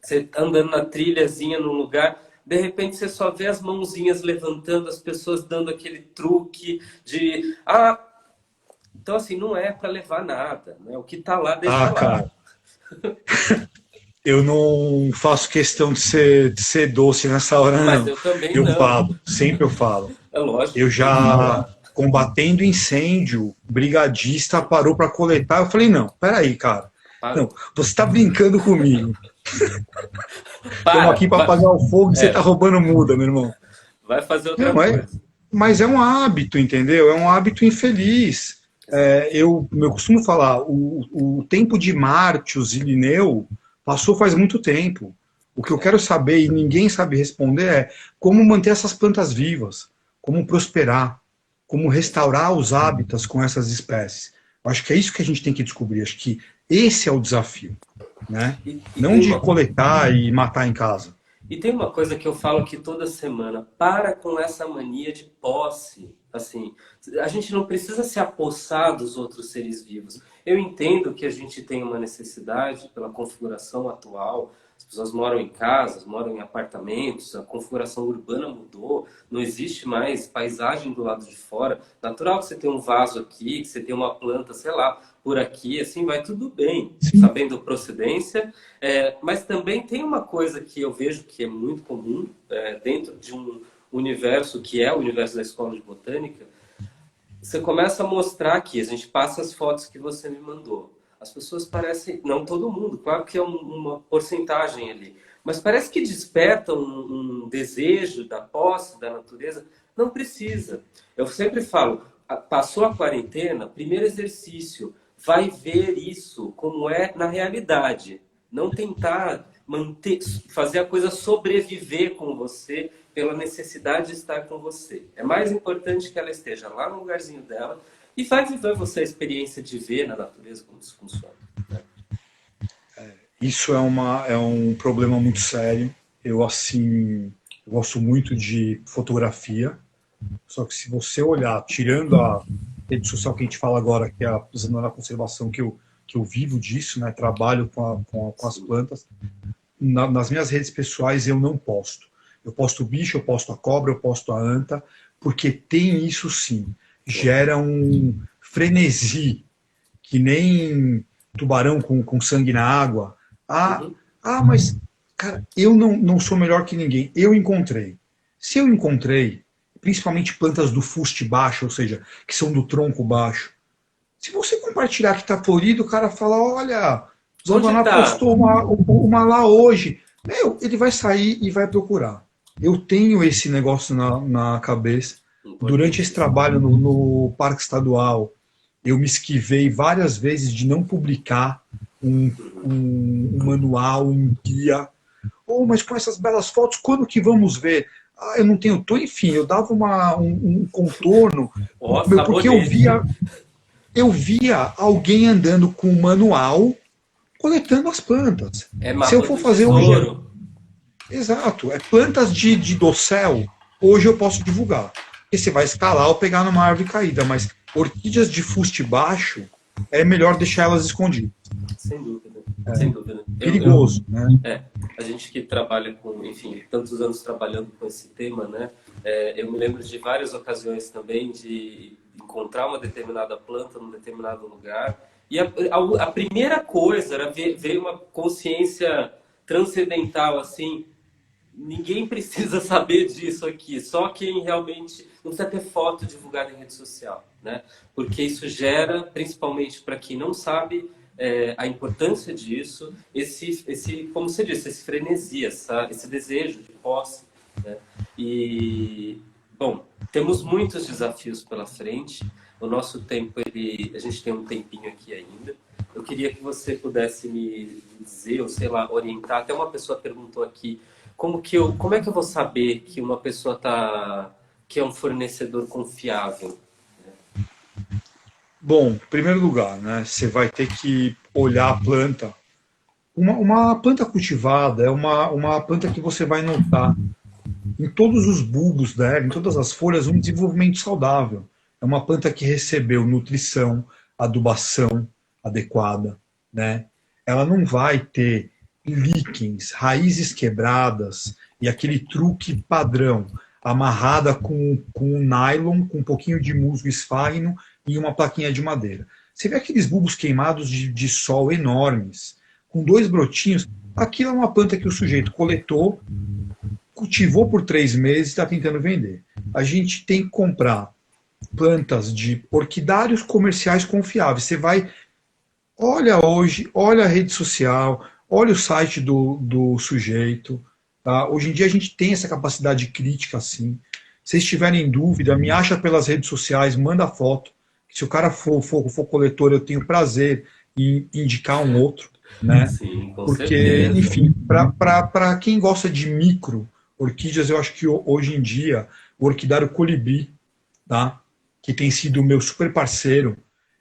Você tá andando na trilhazinha num lugar, de repente você só vê as mãozinhas levantando, as pessoas dando aquele truque de então assim, não é para levar nada, né? O que está lá, deixa Ah, lá. cara, eu não faço questão de ser doce nessa hora, Mas não. eu também Eu não. falo, sempre eu falo. É Eu lógico, tem que já falar. combatendo incêndio, brigadista parou para coletar. Eu falei, não, peraí, cara. Não, Parou. você está brincando comigo. Estamos Para, aqui para apagar o fogo e você está é, roubando muda, meu irmão. vai fazer outra Não, coisa. mas é um hábito, entendeu? É um hábito infeliz. Eu costumo falar, o tempo de Mártios e Linneu passou faz muito tempo. O que eu É. quero saber, e ninguém sabe responder, é como manter essas plantas vivas, como prosperar, como restaurar os hábitats com essas espécies. Eu acho que é isso que a gente tem que descobrir. Acho que esse é o desafio, né? E Não tem de uma, coletar e matar em casa. E tem uma coisa que eu falo aqui toda semana: para com essa mania de posse. Assim, a gente não precisa se apossar dos outros seres vivos. Eu entendo que a gente tem uma necessidade pela configuração atual. As pessoas moram em casas, moram em apartamentos, a configuração urbana mudou, não existe mais paisagem do lado de fora. Natural que você tenha um vaso aqui, que você tenha uma planta, sei lá, por aqui, assim vai tudo bem, Sim. sabendo procedência. Mas também tem uma coisa que eu vejo que é muito comum dentro de um universo que é o universo da escola de botânica. Você começa a mostrar aqui, a gente passa as fotos que você me mandou. As pessoas parecem, não todo mundo, claro que é uma porcentagem ali, mas parece que desperta um desejo da posse, da natureza. Não precisa. Eu sempre falo, passou a quarentena, primeiro exercício, vai ver isso como é na realidade. Não tentar fazer a coisa sobreviver com você pela necessidade de estar com você. É mais importante que ela esteja lá no lugarzinho dela e vai viver você a experiência de ver na natureza como isso funciona. Né? Isso é um problema muito sério. Eu, assim, gosto muito de fotografia, só que se você olhar, tirando a rede social que a gente fala agora, que é a Zona da Conservação, que eu vivo disso, né, trabalho com as plantas, nas minhas redes pessoais eu não posto. Eu posto o bicho, eu posto a cobra, eu posto a anta, porque tem isso sim. Gera um frenesi, que nem tubarão com sangue na água. Uhum. Mas, cara, eu não sou melhor que ninguém. Eu encontrei. Se eu encontrei, principalmente plantas do fuste baixo, ou seja, que são do tronco baixo, se você compartilhar que está florido, o cara fala, olha, Onde Zandoná tá? postou uma lá hoje. Meu, ele vai sair e vai procurar. Eu tenho esse negócio na cabeça. Durante esse Importantíssimo. trabalho no Parque Estadual, eu me esquivei várias vezes de não publicar um manual, um guia. Mas com essas belas fotos, quando que vamos ver? Eu não tenho tom, enfim, eu dava um contorno, Ó, porque sabonete. eu via alguém andando com um manual coletando as plantas. É Se eu mapa for do fazer hoje, tesouro. exato, é plantas de dossel, hoje eu posso divulgar. E você vai escalar ou pegar numa árvore caída, mas orquídeas de fuste baixo, é melhor deixar elas escondidas. Sem dúvida. Sem dúvida. Perigoso, né? A gente que trabalha com, enfim, tantos anos trabalhando com esse tema, né? Eu me lembro de várias ocasiões também de encontrar uma determinada planta num determinado lugar. E a primeira coisa era ver uma consciência transcendental, assim, ninguém precisa saber disso aqui, só quem realmente não precisa ter foto divulgada em rede social, né? Porque isso gera, principalmente para quem não sabe a importância disso, como você disse, esse frenesi, esse desejo de posse, né? E bom, temos muitos desafios pela frente. O nosso tempo, a gente tem um tempinho aqui ainda. Eu queria que você pudesse me dizer, ou sei lá, orientar. Até uma pessoa perguntou aqui como é que eu vou saber que uma pessoa que é um fornecedor confiável? Bom, em primeiro lugar, né, você vai ter que olhar a planta. Uma planta cultivada é uma planta que você vai notar em todos os bulbos dela, em todas as folhas, um desenvolvimento saudável. É uma planta que recebeu nutrição, adubação adequada, né? Ela não vai ter líquens, raízes quebradas e aquele truque padrão, amarrada com um nylon, com um pouquinho de musgo esfagno e uma plaquinha de madeira. Você vê aqueles bulbos queimados de sol enormes, com dois brotinhos. Aquilo é uma planta que o sujeito coletou, cultivou por 3 meses e está tentando vender. A gente tem que comprar plantas de orquidários comerciais confiáveis. Você vai, olha hoje, olha a rede social, olha o site do sujeito. Tá? Hoje em dia a gente tem essa capacidade crítica assim. Se vocês tiverem em dúvida, me acha pelas redes sociais, manda foto. Se o cara for coletor, eu tenho prazer em indicar um outro, né? Sim, com Porque, certeza. enfim, para quem gosta de micro orquídeas, eu acho que hoje em dia o orquidário colibri, tá? Que tem sido o meu super parceiro,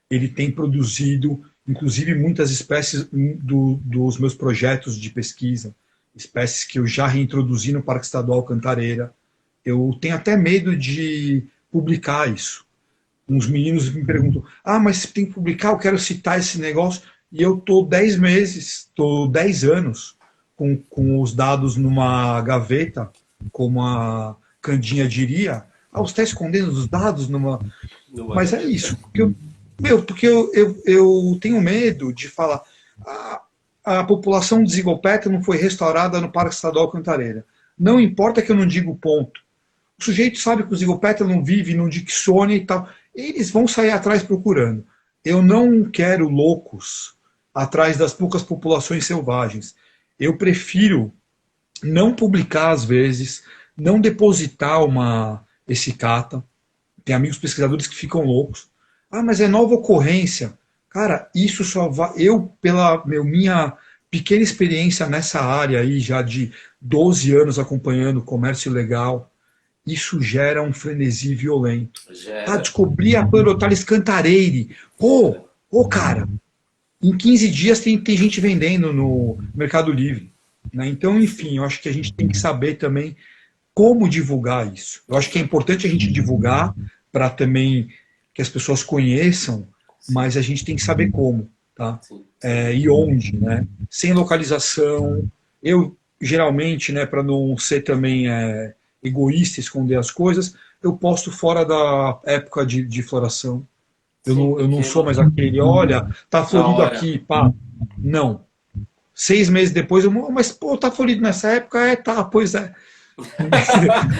ele tem produzido, inclusive, muitas espécies dos meus projetos de pesquisa, espécies que eu já reintroduzi no Parque Estadual Cantareira. Eu tenho até medo de publicar isso. Uns meninos me perguntam, mas tem que publicar, eu quero citar esse negócio. E eu estou 10 meses, estou 10 anos com os dados numa gaveta, como a Candinha diria. Você está escondendo os dados numa. Numa Mas é gaveta. isso. Porque eu tenho medo de falar. A população de Zigopeta não foi restaurada no Parque Estadual Cantareira. Não importa que eu não diga o ponto. O sujeito sabe que o Zigopétala não vive no Dixônia e tal. Eles vão sair atrás procurando. Eu não quero loucos atrás das poucas populações selvagens. Eu prefiro não publicar às vezes, não depositar esse cata. Tem amigos pesquisadores que ficam loucos. Mas é nova ocorrência. Cara, isso só vai. Eu, minha pequena experiência nessa área aí, já de 12 anos acompanhando o comércio ilegal, isso gera um frenesi violento. Ah, Gera, descobri a Panotales Cantareire. gera. Pô, cara, em 15 dias tem gente vendendo no Mercado Livre. Né? Então, enfim, eu acho que a gente tem que saber também como divulgar isso. Eu acho que é Exato. importante a gente divulgar para também que as pessoas conheçam, Sim, mas a gente tem que saber como, tá? sim, sem E dúvida. onde, né? Sem localização. Eu, geralmente, né, para não ser também egoísta, esconder as coisas, eu posto fora da época de floração. Sim, Eu não porque sou mais aquele, olha, tá a florido hora. aqui, pá. Não. 6 meses depois, mas pô, tá florido nessa época? Tá, pois é.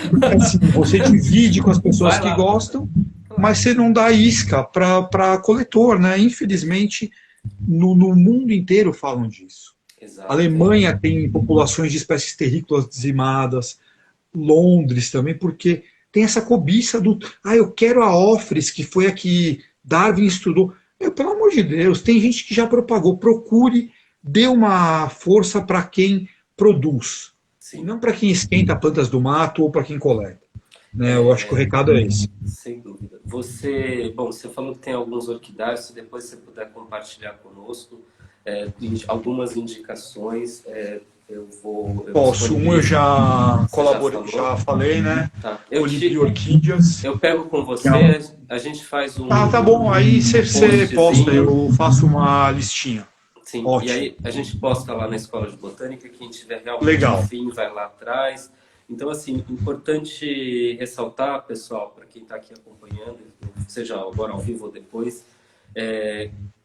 Porque assim, você divide com as pessoas Vai que lá. gostam, mas Claro. você não dá isca para coletor, né? Infelizmente, no mundo inteiro falam disso. A Exato. Alemanha tem populações de espécies terrícolas dizimadas, Londres também, porque tem essa cobiça do, eu quero a Ofres, que foi a que Darwin estudou. Pelo amor de Deus, tem gente que já propagou. Procure, dê uma força para quem produz, e Sim. não para quem esquenta plantas do mato ou para quem coleta. Né? Eu acho que o recado é esse. Sem dúvida. Você, bom, você falou que tem alguns orquidários, se depois você puder compartilhar conosco algumas indicações, eu Posso, eu disponibilizo. já Você já colaborei, falou? já falei, né? Tá. Colibri Orquídeas. Eu pego com Que é um... você, a gente faz Tá bom, aí um você posta, postzinho, eu faço uma listinha. sim, e Ótimo. aí a gente posta lá na Escola de Botânica, quem tiver realmente Legal. afim vai lá atrás. Então, assim, importante ressaltar, pessoal, para quem está aqui acompanhando, seja agora ao vivo ou depois,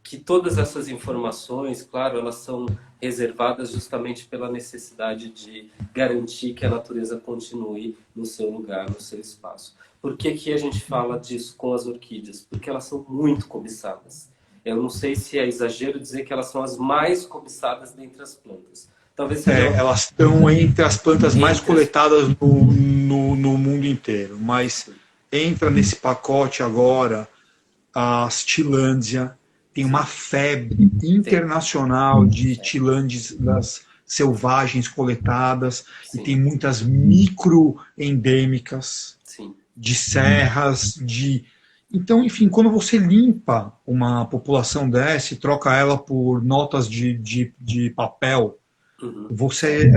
que todas essas informações, claro, elas são reservadas justamente pela necessidade de garantir que a natureza continue no seu lugar, no seu espaço. Por que que a gente fala disso com as orquídeas? Porque elas são muito cobiçadas. Eu não sei se é exagero dizer que elas são as mais cobiçadas dentre as plantas. Talvez seja Elas estão entre as plantas mais entre as... coletadas no mundo inteiro, mas Sim, entra nesse pacote agora a Tilândia, tem uma sim, febre tem. internacional de tilândias selvagens coletadas e Sim, tem muitas microendêmicas sim. de serras, de então, enfim, quando você limpa uma população dessa e troca ela por notas de papel, Uhum. você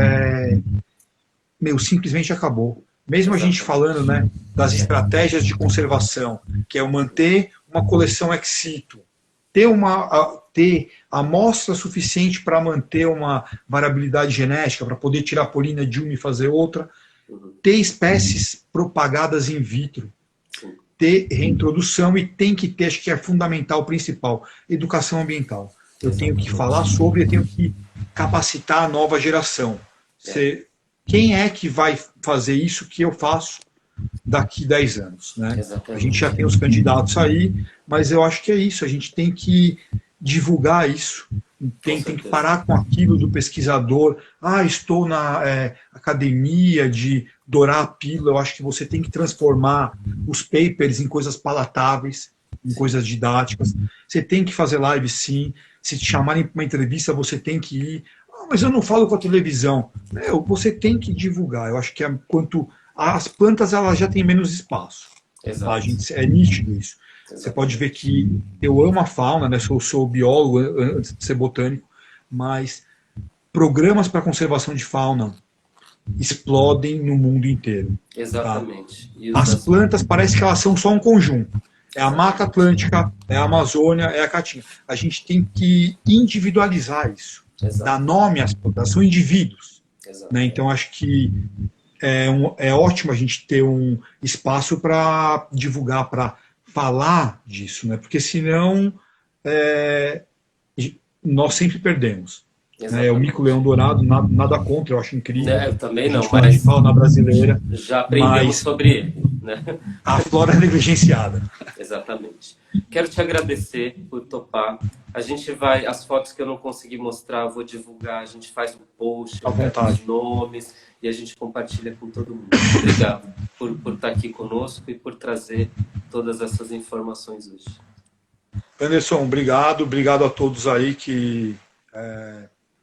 simplesmente acabou. Mesmo a gente falando, Exatamente. né, das estratégias de conservação, que é o manter uma coleção ex situ, ter amostra suficiente para manter uma variabilidade genética, para poder tirar a polina de uma e fazer outra, Uhum. ter espécies propagadas in vitro, Sim, ter reintrodução e tem que ter, acho que é fundamental, o principal, educação ambiental. Eu tenho que falar exatamente. sobre, eu tenho que capacitar a nova geração. É, Quem é que vai fazer isso que eu faço daqui 10 anos? Né? A gente já exatamente. tem os candidatos aí, mas eu acho que é isso, a gente tem que divulgar isso, Com tem que certeza. parar com aquilo do pesquisador, estou na academia de dourar a pílula, eu acho que você tem que transformar os papers em coisas palatáveis, em Sim, coisas didáticas, você tem que fazer live sim, se te chamarem para uma entrevista você tem que ir, mas eu não falo com a televisão, você tem que divulgar, eu acho que quanto as plantas elas já têm menos espaço, tá? exato. É nítido isso. Você pode ver Exatamente. que eu amo a fauna, né? Sou biólogo antes de ser botânico, mas programas para conservação de fauna explodem no mundo inteiro. Tá? Exatamente. E os As das... plantas parece que elas são só um conjunto. É a Mata Exatamente. Atlântica, é a Amazônia, é a Caatinga. A gente tem que individualizar isso, dar Exato. nome às plantas, são indivíduos. Né? Exato. Então acho que é ótimo a gente ter um espaço para divulgar, para falar disso, né? Porque senão é, nós sempre perdemos. Né? O Exatamente. mico-leão dourado, nada contra, eu acho incrível Né, eu também a gente não, falar de mas fauna brasileira, já aprendemos mas sobre ele, né? a flora é negligenciada. Exatamente. Quero te agradecer por topar. A gente vai, as fotos que eu não consegui mostrar, eu vou divulgar, a gente faz um post, À eu pego os vontade. nomes e a gente compartilha com todo mundo. Obrigado por estar aqui conosco e por trazer todas essas informações hoje. Anderson, obrigado a todos aí que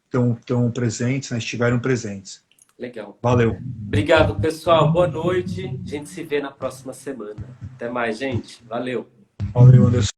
estão presentes, né, estiveram presentes. Legal. Valeu. Obrigado, pessoal. Boa noite. A gente se vê na próxima semana. Até mais, gente. Valeu. Valeu, Anderson.